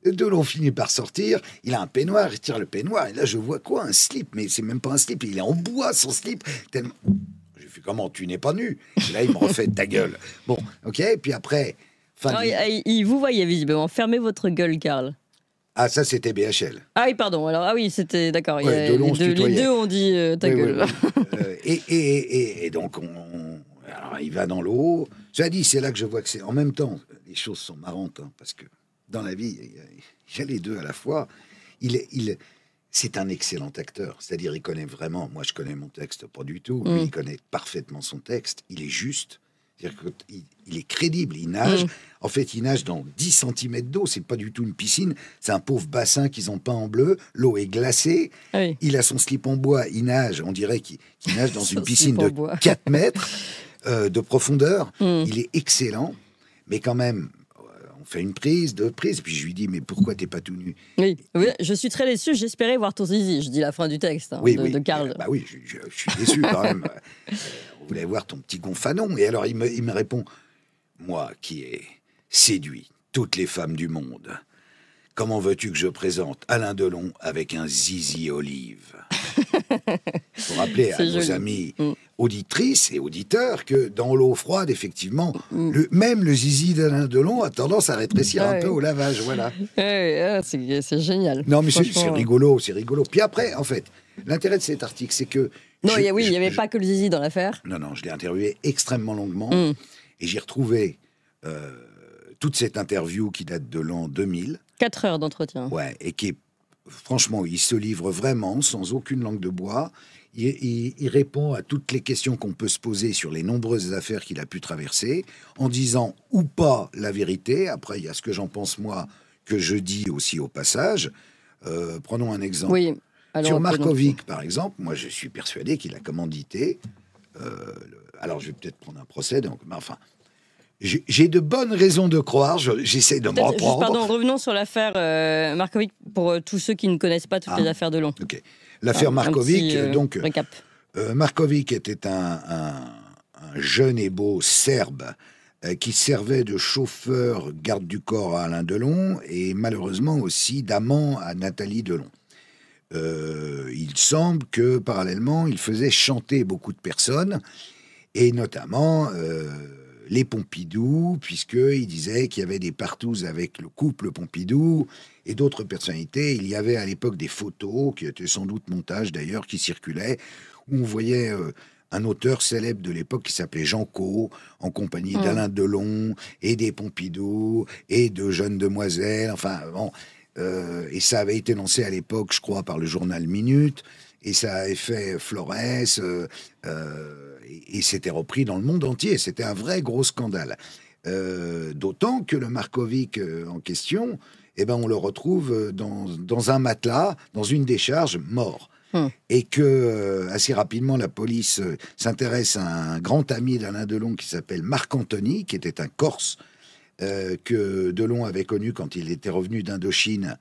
Delon finit par sortir. Il a un peignoir, il tire le peignoir. Et là, je vois quoi? Un slip. Mais c'est même pas un slip. Il est en bois, son slip. Tellement... J'ai fait comment? Tu n'es pas nu? Et là, il me refait ta gueule. Bon, ok. Puis après. Alors, il vous voyait visiblement. Fermez votre gueule, Karl. Ah, ça, c'était BHL. Ah oui, pardon. Alors, ah oui, c'était d'accord. Il y Ouais, a- Delon, les se deux ont dit ta Oui, gueule. oui, oui. Et donc, alors, il va dans l'eau. Cela dit, c'est là que je vois que c'est... En même temps, les choses sont marrantes, hein, parce que dans la vie, il y a les deux à la fois. C'est un excellent acteur. C'est-à-dire, il connaît vraiment... Moi, je connais mon texte, pas du tout. Lui, il connaît parfaitement son texte. Il est juste. C'est-à-dire qu'il est crédible. Il nage. En fait, il nage dans 10 cm d'eau. C'est pas du tout une piscine. C'est un pauvre bassin qu'ils ont peint en bleu. L'eau est glacée. Ah oui. Il a son slip en bois. Il nage. On dirait qu'il nage dans Son une piscine slip en de bois. 4 mètres de profondeur. Il est excellent. Mais quand même, on fait une prise, 2 prises. Puis je lui dis, mais pourquoi t'es pas tout nu? Oui. Oui, je suis très déçu. J'espérais voir ton zizi. Je dis la fin du texte de Karl. Bah oui, je suis déçu quand même. On voulait voir ton petit gonfanon. Et alors, il me répond, moi qui ai séduit toutes les femmes du monde, comment veux-tu que je présente Alain Delon avec un zizi olive? Il faut rappeler à C'est nos joli. amis auditrices et auditeurs que dans l'eau froide, effectivement, même le zizi d'Alain Delon a tendance à rétrécir Ah un oui. peu au lavage. Voilà. C'est génial. Non, mais c'est Franchement. rigolo, c'est rigolo. Puis après, en fait, l'intérêt de cet article, c'est que... Non, il n'y avait pas que le zizi dans l'affaire. Non, je l'ai interviewé extrêmement longuement. Et j'ai retrouvé toute cette interview qui date de l'an 2000. 4 heures d'entretien. Ouais, et qui est... Franchement, il se livre vraiment, sans aucune langue de bois. Il répond à toutes les questions qu'on peut se poser sur les nombreuses affaires qu'il a pu traverser, en disant ou pas la vérité. Après, il y a ce que j'en pense moi, que je dis aussi au passage. Prenons un exemple. Oui. Alors, Sur on peut donc- Markovic, par exemple, moi je suis persuadé qu'il a commandité Alors, je vais peut-être prendre un procès, donc, mais enfin, j'ai de bonnes raisons de croire, j'essaie de me reprendre. Pardon, revenons sur l'affaire Markovic, pour tous ceux qui ne connaissent pas toutes les affaires de Long. Ok. L'affaire Markovic, donc, récap. Markovic était un jeune et beau Serbe qui servait de chauffeur garde du corps à Alain Delon et malheureusement aussi d'amant à Nathalie Delon. Il semble que parallèlement, il faisait chanter beaucoup de personnes et notamment les Pompidou, puisqu'il disait qu'il y avait des partouzes avec le couple Pompidou et d'autres personnalités. Il y avait à l'époque des photos, qui étaient sans doute montages d'ailleurs, qui circulaient, où on voyait un auteur célèbre de l'époque qui s'appelait Jean Caux, en compagnie d'Alain Delon et des Pompidou et de jeunes demoiselles. Enfin, bon, et ça avait été lancé à l'époque, je crois, par le journal Minute, et ça avait fait Flores, et c'était repris dans le monde entier. C'était un vrai gros scandale. D'autant que le Markovic en question, eh ben, on le retrouve dans un matelas, dans une décharge, mort. Et que assez rapidement la police s'intéresse à un grand ami d'Alain Delon qui s'appelle Marc Antony, qui était un Corse que Delon avait connu quand il était revenu d'Indochine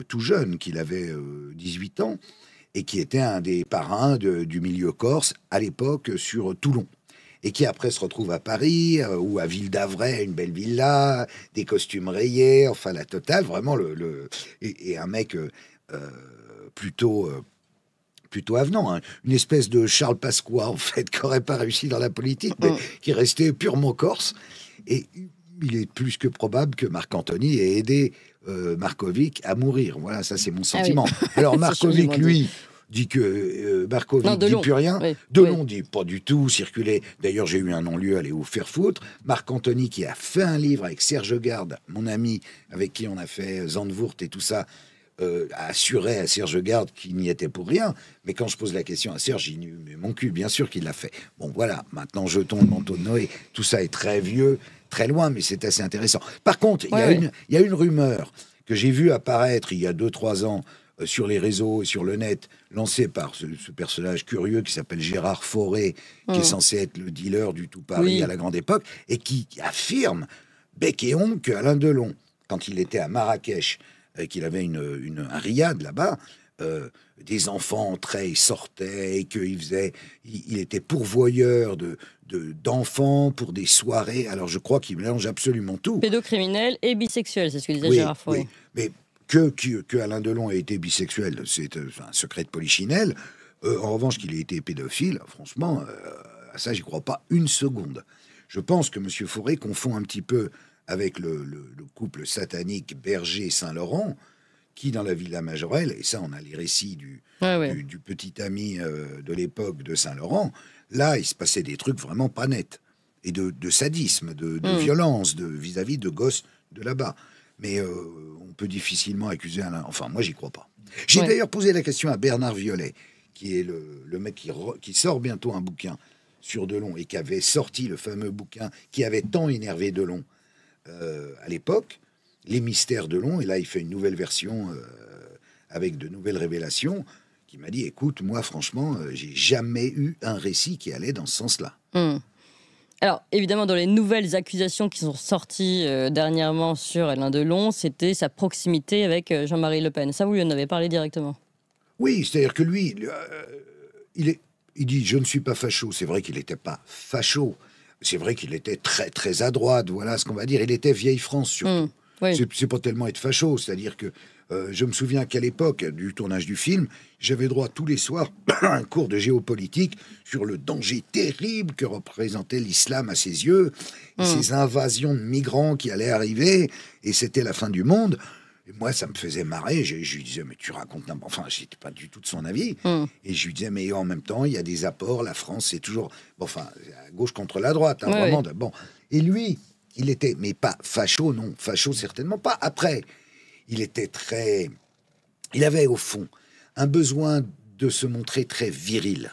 tout jeune, qu'il avait 18 ans, et qui était un des parrains du milieu corse à l'époque sur Toulon. Et qui après se retrouve à Paris ou à Ville d'Avray, une belle villa, des costumes rayés, enfin la totale, vraiment et un mec plutôt avenant, hein. Une espèce de Charles Pasqua, en fait, qui n'aurait pas réussi dans la politique, mais qui restait purement corse. Et il est plus que probable que Marc Antony ait aidé Markovic à mourir. Voilà, ça c'est mon sentiment. Oui. Alors Markovic, lui, dit que Markovic ne dit plus rien. Oui. Delon dit pas du tout, circuler. D'ailleurs, j'ai eu un non-lieu, allez vous faire foutre. Marc Antony, qui a fait un livre avec Serge Garde, mon ami, avec qui on a fait Zandvoort et tout ça, assurait à Serge Garde qu'il n'y était pour rien. Mais quand je pose la question à Serge, il dit mais mon cul, bien sûr qu'il l'a fait. Bon, voilà, maintenant jetons le manteau de Noé. Tout ça est très vieux, très loin, mais c'est assez intéressant. Par contre, il y a une rumeur que j'ai vue apparaître il y a 2-3 ans sur les réseaux et sur le net, lancée par ce personnage curieux qui s'appelle Gérard Fauré, qui est censé être le dealer du tout Paris à la grande époque, et qui affirme bec et ongle qu'Alain Delon, quand il était à Marrakech, qu'il avait un riad là-bas, des enfants entraient et sortaient, et il était pourvoyeur d'enfants pour des soirées. Alors je crois qu'il mélange absolument tout. Pédocriminel et bisexuel, c'est ce que disait Gérard Fauré. Oui, mais que Alain Delon ait été bisexuel, c'est un secret de polichinelle. En revanche, qu'il ait été pédophile, franchement, à ça, j'y crois pas une seconde. Je pense que M. Fauré confond un petit peu avec le couple satanique Berger-Saint-Laurent, qui, dans la Villa Majorelle, et ça, on a les récits du petit ami de l'époque de Saint-Laurent, là, il se passait des trucs vraiment pas nets, et de sadisme, de violence vis-à-vis de gosses de là-bas. Mais on peut difficilement accuser Alain. Enfin, moi, j'y crois pas. J'ai d'ailleurs posé la question à Bernard Violet, qui est le mec qui sort bientôt un bouquin sur Delon, et qui avait sorti le fameux bouquin qui avait tant énervé Delon à l'époque, Les Mystères de Delon, et là il fait une nouvelle version avec de nouvelles révélations, qui m'a dit, écoute, moi franchement, j'ai jamais eu un récit qui allait dans ce sens-là. Alors, évidemment, dans les nouvelles accusations qui sont sorties dernièrement sur Alain Delon, c'était sa proximité avec Jean-Marie Le Pen. Ça, vous lui en avez parlé directement? Oui, c'est-à-dire que lui, il dit, je ne suis pas facho. C'est vrai qu'il n'était pas facho. C'est vrai qu'il était très, très à droite, voilà ce qu'on va dire. Il était vieille France, surtout. C'est pas tellement être facho, c'est-à-dire que je me souviens qu'à l'époque du tournage du film, j'avais droit tous les soirs à un cours de géopolitique sur le danger terrible que représentait l'islam à ses yeux, et ces invasions de migrants qui allaient arriver, et c'était la fin du monde. Et moi, ça me faisait marrer. Je lui disais, mais tu racontes n'importe... Enfin, j'étais pas du tout de son avis. Et je lui disais, mais en même temps, il y a des apports. La France, c'est toujours... Bon, enfin, à gauche contre la droite, hein, vraiment. Bon. Et lui, il était... Mais pas facho, non. Facho, certainement pas. Après, il était très... Il avait, au fond, un besoin de se montrer très viril.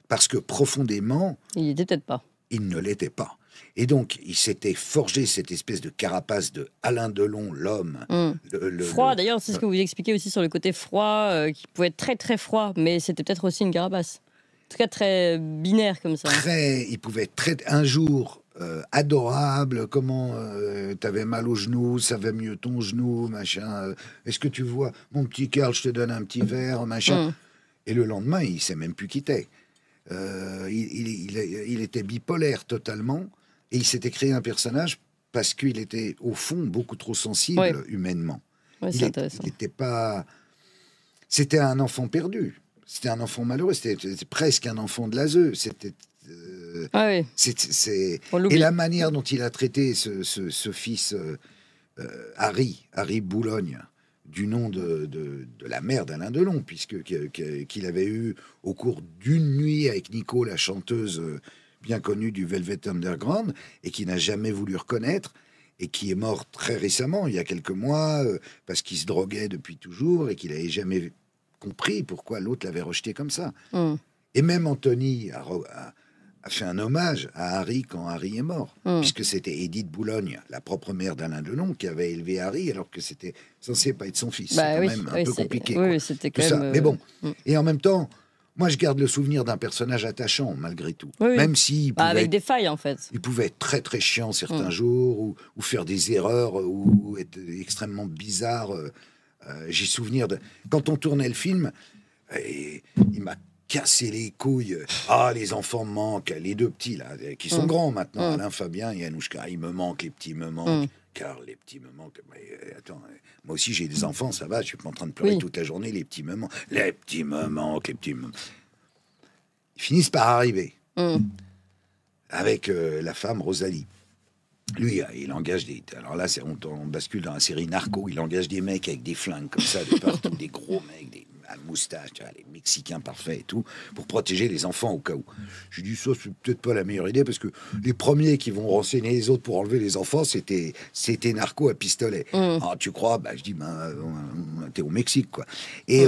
Parce que, profondément... Il n'était peut-être pas. Il ne l'était pas. Et donc, il s'était forgé cette espèce de carapace de Alain Delon, l'homme. Froid, d'ailleurs, c'est ce que vous expliquez aussi sur le côté froid, qui pouvait être très très froid, mais c'était peut-être aussi une carapace. tout cas très binaire comme ça. Il pouvait être un jour adorable, comment t'avais mal au genou, ça va mieux ton genou, machin. Est-ce que tu vois, mon petit Karl, je te donne un petit verre, machin. Et le lendemain, il sait même plus qui t'es. Il était bipolaire totalement, et il s'était créé un personnage parce qu'il était au fond beaucoup trop sensible humainement. Ouais, c'est intéressant. C'était un enfant perdu. C'était un enfant malheureux. C'était presque un enfant de l'ASE. C'était. Et la manière dont il a traité ce fils Harry Boulogne, du nom de la mère d'Alain Delon, qu'il avait eu au cours d'une nuit avec Nico, la chanteuse bien connue du Velvet Underground, et qui n'a jamais voulu reconnaître, et qui est mort très récemment, il y a quelques mois, parce qu'il se droguait depuis toujours, et qu'il n'avait jamais compris pourquoi l'autre l'avait rejeté comme ça. Et même Anthony a fait un hommage à Harry quand Harry est mort, puisque c'était Édith Boulogne, la propre mère d'Alain Delon, qui avait élevé Harry, alors que c'était censé pas être son fils. C'est quand même un peu compliqué. Oui, c'était quand même... Mais bon, et en même temps, moi je garde le souvenir d'un personnage attachant, malgré tout. Même si avec des failles, en fait. Il pouvait être très très chiant certains jours, ou faire des erreurs, ou être extrêmement bizarre. J'ai souvenir de... Quand on tournait le film, il m'a cassé les couilles. Ah, les enfants me manquent. Les deux petits, là, qui sont grands maintenant. Alain, Fabien et Anouchka. Ils me manquent, les petits me manquent. Car les petits me manquent. Mais, attends, moi aussi, j'ai des enfants, ça va. Je suis pas en train de pleurer toute la journée. Les petits me manquent. Les petits me manquent. Les petits me... Ils finissent par arriver. Avec la femme Rosalie. Lui, il engage des... Alors là, on bascule dans la série Narco. Il engage des mecs avec des flingues comme ça de partout. Des gros mecs, des moustaches, les Mexicains parfaits et tout, pour protéger les enfants au cas où. Je dis ça, c'est peut-être pas la meilleure idée, parce que les premiers qui vont renseigner les autres pour enlever les enfants, c'était Narco à pistolet. Ah, tu crois? Je dis, t'es au Mexique, quoi. Et,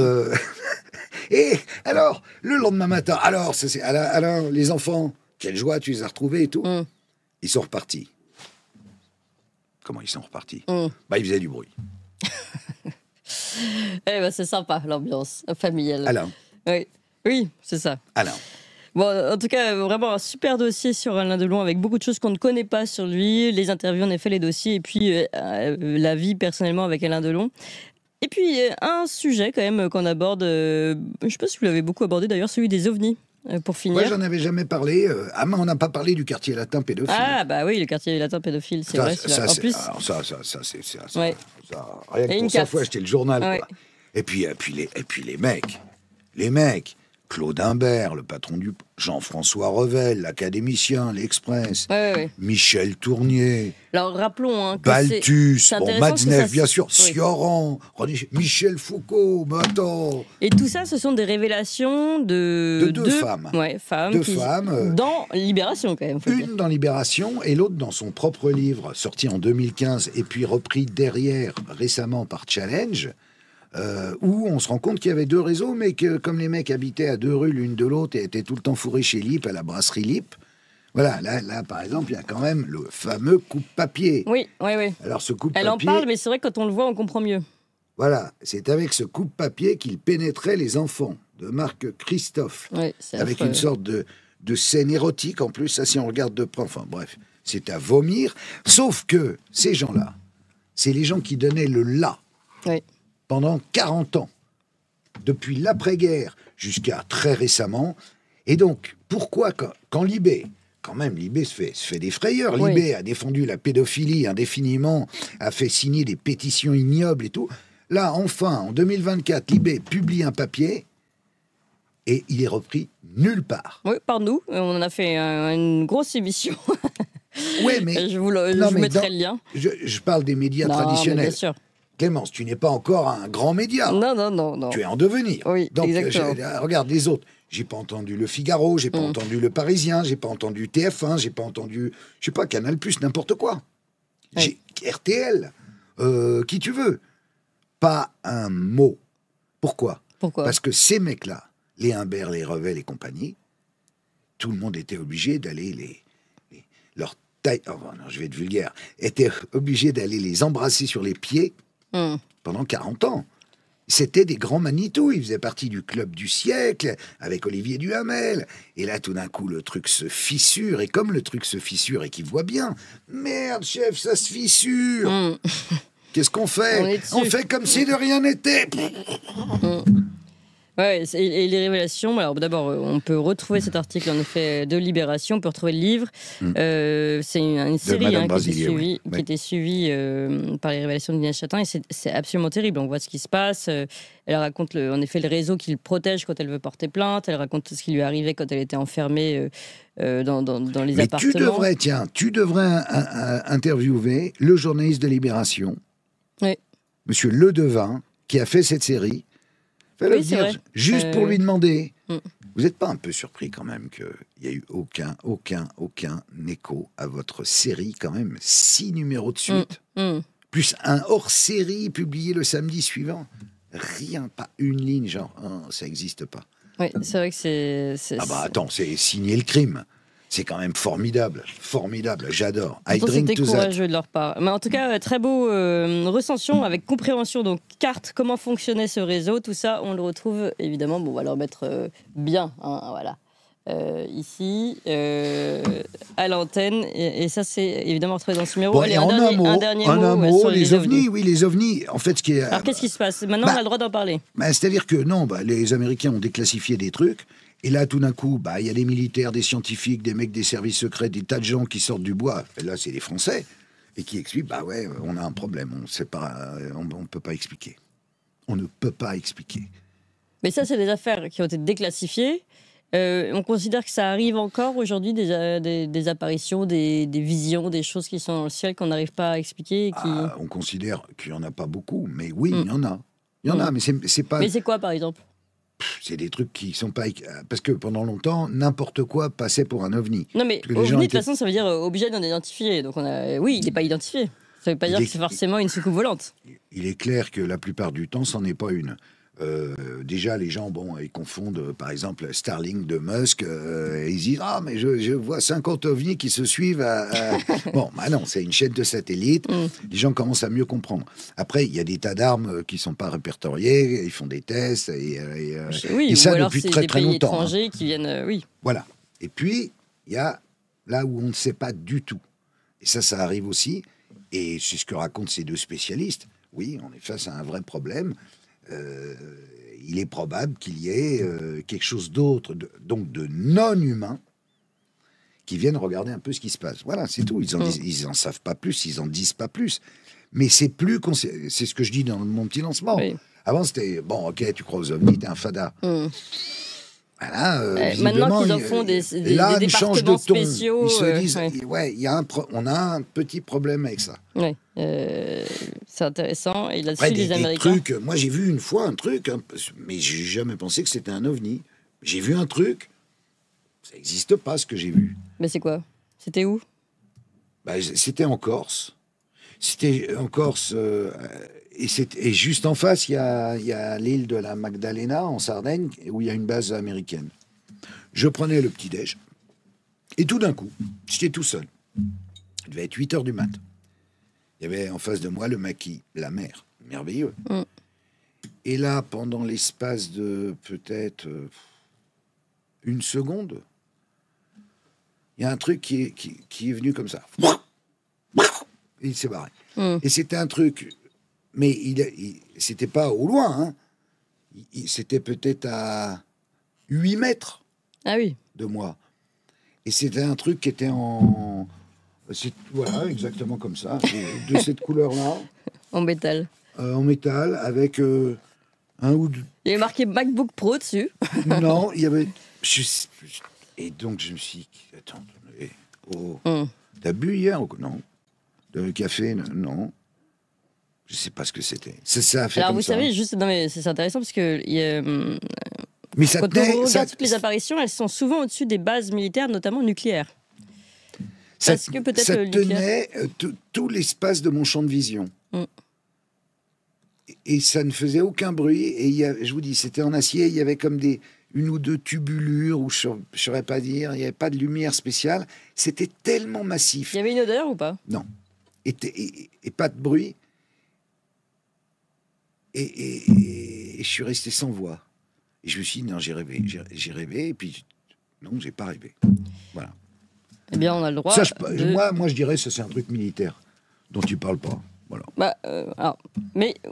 et alors, le lendemain matin, alors, Alain, les enfants, quelle joie, tu les as retrouvés et tout. Ils sont repartis. Comment ils sont repartis? Ils faisaient du bruit. C'est sympa, l'ambiance familiale. Alain. Oui, c'est ça. Alain. Bon, en tout cas, vraiment un super dossier sur Alain Delon, avec beaucoup de choses qu'on ne connaît pas sur lui, les interviews, en effet, les dossiers, et puis la vie personnellement avec Alain Delon. Et puis, un sujet quand même qu'on aborde, je ne sais pas si vous l'avez beaucoup abordé d'ailleurs, celui des ovnis. Pour finir. Moi, j'en avais jamais parlé. Mais on n'a pas parlé du quartier latin pédophile. Ah, bah oui, le quartier latin pédophile, c'est vrai. En plus, rien que pour ça, faut acheter le journal. Quoi. Et puis les mecs, Claude Imbert, le patron du... Jean-François Revel, l'académicien, l'Express, Michel Tournier, alors rappelons Balthus, Matzneff, bien sûr, Sioran, Michel Foucault, attends. Et tout ça, ce sont des révélations de deux femmes. Deux femmes. Dans Libération, quand même. Une dans Libération et l'autre dans son propre livre, sorti en 2015 et puis repris derrière récemment par Challenge. Où on se rend compte qu'il y avait deux réseaux, mais que comme les mecs habitaient à 2 rues l'une de l'autre et étaient tout le temps fourrés chez Lip, à la brasserie Lip, voilà, là par exemple, il y a quand même le fameux coupe-papier. Oui. Alors ce coupe-papier... Elle en parle, mais c'est vrai que quand on le voit, on comprend mieux. Voilà, c'est avec ce coupe-papier qu'il pénétrait les enfants, de Marc Christophe, avec une sorte de scène érotique en plus, ça si on regarde de près, enfin bref, c'est à vomir, sauf que ces gens-là, c'est les gens qui donnaient le là. Pendant 40 ans, depuis l'après-guerre jusqu'à très récemment. Et donc, pourquoi quand Libé, quand même, Libé se fait des frayeurs, Libé a défendu la pédophilie indéfiniment, a fait signer des pétitions ignobles et tout. Là, enfin, en 2024, Libé publie un papier et il est repris nulle part. Oui, par nous. On en a fait une grosse émission. Oui, mais... je vous mettrai le lien. Je parle des médias traditionnels. Bien sûr. Clémence, tu n'es pas encore un grand média. Non. Tu es en devenir. Oui, donc, exactement. Regarde les autres. J'ai pas entendu Le Figaro, j'ai pas entendu Le Parisien, j'ai pas entendu TF1, j'ai pas entendu, je sais pas, Canal+, n'importe quoi. J'ai RTL, qui tu veux. Pas un mot. Pourquoi? Parce que ces mecs-là, les Imbert, les Revel et compagnie, tout le monde était obligé d'aller leur taille, je vais être vulgaire, était obligé d'aller les embrasser sur les pieds pendant 40 ans. C'était des grands Manitou. Ils faisaient partie du club du siècle avec Olivier Duhamel. Et là, tout d'un coup, le truc se fissure. Et comme le truc se fissure et qu'il voit bien, merde, chef, ça se fissure. Qu'est-ce qu'on fait? On fait comme si de rien n'était. Ouais, et les révélations, alors d'abord, on peut retrouver cet article en effet de Libération, on peut retrouver le livre. C'est une série qui était suivie par les révélations d'Inès Chatin, et c'est absolument terrible. On voit ce qui se passe. Elle raconte en effet le réseau qui le protège quand elle veut porter plainte. Elle raconte ce qui lui arrivait quand elle était enfermée dans les appartements. Tu devrais interviewer le journaliste de Libération, Monsieur Ledevin, qui a fait cette série. Oui, c'est vrai. Juste pour lui demander. Vous n'êtes pas un peu surpris quand même qu'il n'y a eu aucun écho à votre série, quand même 6 numéros de suite, plus un hors-série publié le samedi suivant. Rien, pas une ligne, genre, ça n'existe pas. Oui, c'est vrai que c'est... Attends, c'est signer le crime. C'est quand même formidable, j'adore. C'était courageux de leur part. Mais en tout cas, très beau recension avec compréhension, donc carte, comment fonctionnait ce réseau, tout ça, on le retrouve évidemment, on va le remettre bien, voilà. Ici, à l'antenne, et ça c'est évidemment retrouvé dans ce numéro. Allez, un dernier mot sur les ovnis. Oui, les ovnis, en fait, ce qui est... Alors qu'est-ce qui se passe? Maintenant, on a le droit d'en parler. C'est-à-dire que non, les Américains ont déclassifié des trucs. Et là, tout d'un coup, il y a des militaires, des scientifiques, des mecs des services secrets, des tas de gens qui sortent du bois. Et là, c'est les Français. Et qui expliquent, on a un problème. On ne peut pas expliquer. On ne peut pas expliquer. Mais ça, c'est des affaires qui ont été déclassifiées. On considère que ça arrive encore aujourd'hui, des apparitions, des visions, des choses qui sont dans le ciel qu'on n'arrive pas à expliquer. On considère qu'il n'y en a pas beaucoup. Mais oui, il y en a. Il y en a, mais c'est pas... Mais c'est quoi, par exemple? C'est des trucs qui sont pas... Parce que pendant longtemps, n'importe quoi passait pour un ovni. Non, mais ovni, de toute façon, ça veut dire objet non identifié. Donc, oui, il n'est pas identifié. Ça ne veut pas dire que c'est forcément une soucoupe volante. Il est clair que la plupart du temps, c'en est pas une. Déjà, les gens, ils confondent, par exemple, Starlink de Musk, et ils disent « Ah, mais je vois 50 ovnis qui se suivent à... » Bon, non, c'est une chaîne de satellites. Les gens commencent à mieux comprendre. Après, il y a des tas d'armes qui sont pas répertoriées, ils font des tests, et ça depuis très, très longtemps. Étrangers qui viennent, oui. Voilà. Et puis, il y a là où on ne sait pas du tout. Et ça arrive aussi, et c'est ce que racontent ces deux spécialistes. Oui, on est face à un vrai problème. Il est probable qu'il y ait quelque chose d'autre, donc de non-humain, qui viennent regarder un peu ce qui se passe. Voilà, c'est tout. Ils en savent pas plus, ils en disent pas plus. Mais c'est c'est ce que je dis dans mon petit lancement. Oui. Avant, c'était, ok, tu crois aux ovnis, t'es un fada. Voilà, maintenant qu'ils en font des départements spéciaux, ils se disent, on a un petit problème avec ça. Ouais, c'est intéressant. Et là-dessus, les Américains. Moi, j'ai vu une fois un truc, mais j'ai jamais pensé que c'était un ovni. J'ai vu un truc, ça n'existe pas ce que j'ai vu. Mais c'est quoi? C'était où? C'était en Corse. C'était en Corse. Et juste en face, il y a l'île de la Magdalena, en Sardaigne, où il y a une base américaine. Je prenais le petit-déj, et tout d'un coup, j'étais tout seul. Il devait être 8 heures du mat'. Il y avait en face de moi le maquis, la mer, merveilleux. Et là, pendant l'espace de peut-être une seconde, il y a un truc qui est venu comme ça. Et il s'est barré. Et c'était un truc... Mais c'était pas au loin, c'était peut-être à 8 mètres de moi. Et c'était un truc qui était voilà, exactement comme ça, de cette couleur-là. En métal. En métal, avec un ou deux... Il y avait marqué MacBook Pro dessus. Non, il y avait... Et donc, je me suis dit, attends, t'as bu hier? Non. De café? Non. Je ne sais pas ce que c'était. Ça a fait. Alors, vous savez, juste, non, mais c'est intéressant parce que mais ça quand on regarde toutes les apparitions, elles sont souvent au-dessus des bases militaires, notamment nucléaires. Parce que peut-être ça tenait tout l'espace de mon champ de vision. Et ça ne faisait aucun bruit. Et je vous dis, c'était en acier. Il y avait comme une ou deux tubulures, ou je ne saurais pas dire. Il n'y avait pas de lumière spéciale. C'était tellement massif. Il y avait une odeur ou pas? Non. Et pas de bruit. Et je suis resté sans voix. Et je me suis dit, non, j'ai rêvé, et puis non, j'ai pas rêvé. Voilà. Eh bien, on a le droit. Ça, moi, je dirais, ça c'est un truc militaire dont tu parles pas. Voilà.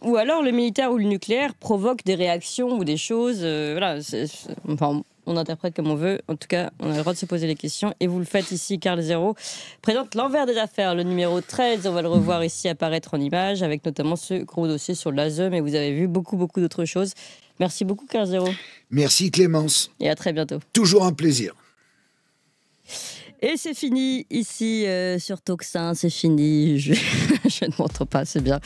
Ou alors le militaire ou le nucléaire provoque des réactions ou des choses. Voilà, enfin, on interprète comme on veut. En tout cas, on a le droit de se poser les questions. Et vous le faites ici. Carl Zero présente l'envers des affaires, le numéro 13. On va le revoir ici apparaître en images, avec notamment ce gros dossier sur l'ASE. Mais vous avez vu beaucoup d'autres choses. Merci beaucoup, Carl Zero. Merci, Clémence. Et à très bientôt. Toujours un plaisir. Et c'est fini ici sur Toxin, c'est fini. Je ne m'entends pas, c'est bien.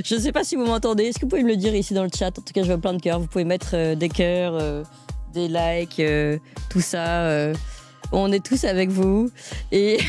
Je ne sais pas si vous m'entendez. Est-ce que vous pouvez me le dire ici dans le chat? En tout cas, je vois plein de cœurs. Vous pouvez mettre des cœurs, des likes, tout ça. On est tous avec vous. Et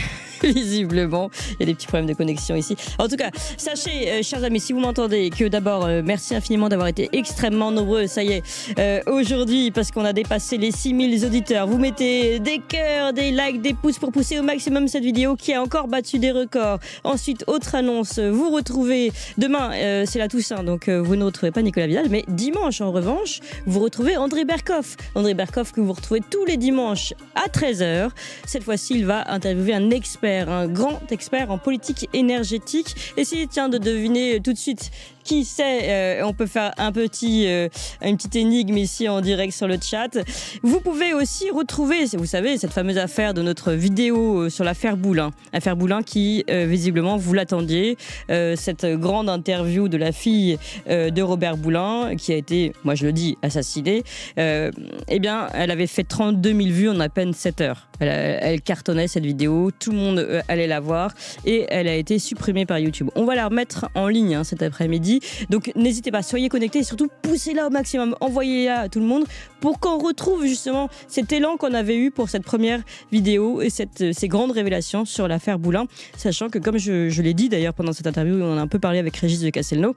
visiblement, il y a des petits problèmes de connexion ici. En tout cas, sachez, chers amis, si vous m'entendez, que d'abord, merci infiniment d'avoir été extrêmement nombreux. Ça y est, aujourd'hui, parce qu'on a dépassé les 6000 auditeurs. Vous mettez des cœurs, des likes, des pouces pour pousser au maximum cette vidéo qui a encore battu des records. Ensuite, autre annonce, vous retrouvez demain, c'est la Toussaint, donc vous ne retrouvez pas Nicolas Vidal, mais dimanche, en revanche, vous retrouvez André Berkoff. André Berkoff que vous retrouvez tous les dimanches à 13h. Cette fois-ci, il va interviewer un grand expert en politique énergétique. Essayez, de deviner tout de suite qui c'est. On peut faire une petite énigme ici en direct sur le chat. Vous pouvez aussi retrouver, vous savez, cette fameuse affaire de notre vidéo sur l'affaire Boulin. Affaire Boulin qui, visiblement, vous l'attendiez. Cette grande interview de la fille de Robert Boulin, qui a été, moi je le dis, assassinée. Eh bien, elle avait fait 32 000 vues en à peine 7 heures. Elle cartonnait cette vidéo, tout le monde allait la voir et elle a été supprimée par YouTube. On va la remettre en ligne cet après-midi, donc n'hésitez pas, soyez connectés et surtout poussez-la au maximum, envoyez-la à tout le monde pour qu'on retrouve justement cet élan qu'on avait eu pour cette première vidéo et ces grandes révélations sur l'affaire Boulin, sachant que comme je l'ai dit d'ailleurs pendant cette interview, on a un peu parlé avec Régis de Castelnau,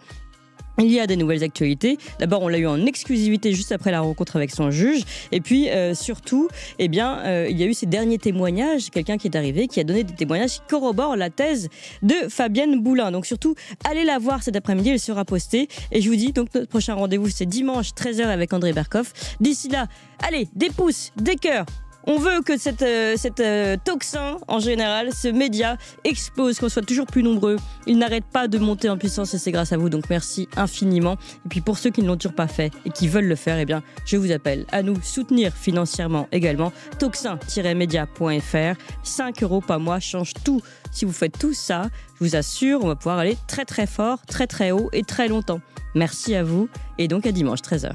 il y a des nouvelles actualités. D'abord, on l'a eu en exclusivité juste après la rencontre avec son juge. Et puis, surtout, il y a eu ces derniers témoignages. Quelqu'un qui est arrivé, qui a donné des témoignages qui corroborent la thèse de Fabienne Boulin. Donc, surtout, allez la voir cet après-midi. Elle sera postée. Et je vous dis, donc, notre prochain rendez-vous, c'est dimanche, 13h avec André Berkoff. D'ici là, allez, des pouces, des cœurs. On veut que cette Toxin, en général, ce média, explose, qu'on soit toujours plus nombreux. Il n'arrête pas de monter en puissance et c'est grâce à vous. Donc merci infiniment. Et puis pour ceux qui ne l'ont toujours pas fait et qui veulent le faire, eh bien, je vous appelle à nous soutenir financièrement également. Toxin-media.fr. 5 € par mois change tout. Si vous faites tout ça, je vous assure, on va pouvoir aller très très fort, très très haut et très longtemps. Merci à vous et donc à dimanche 13h.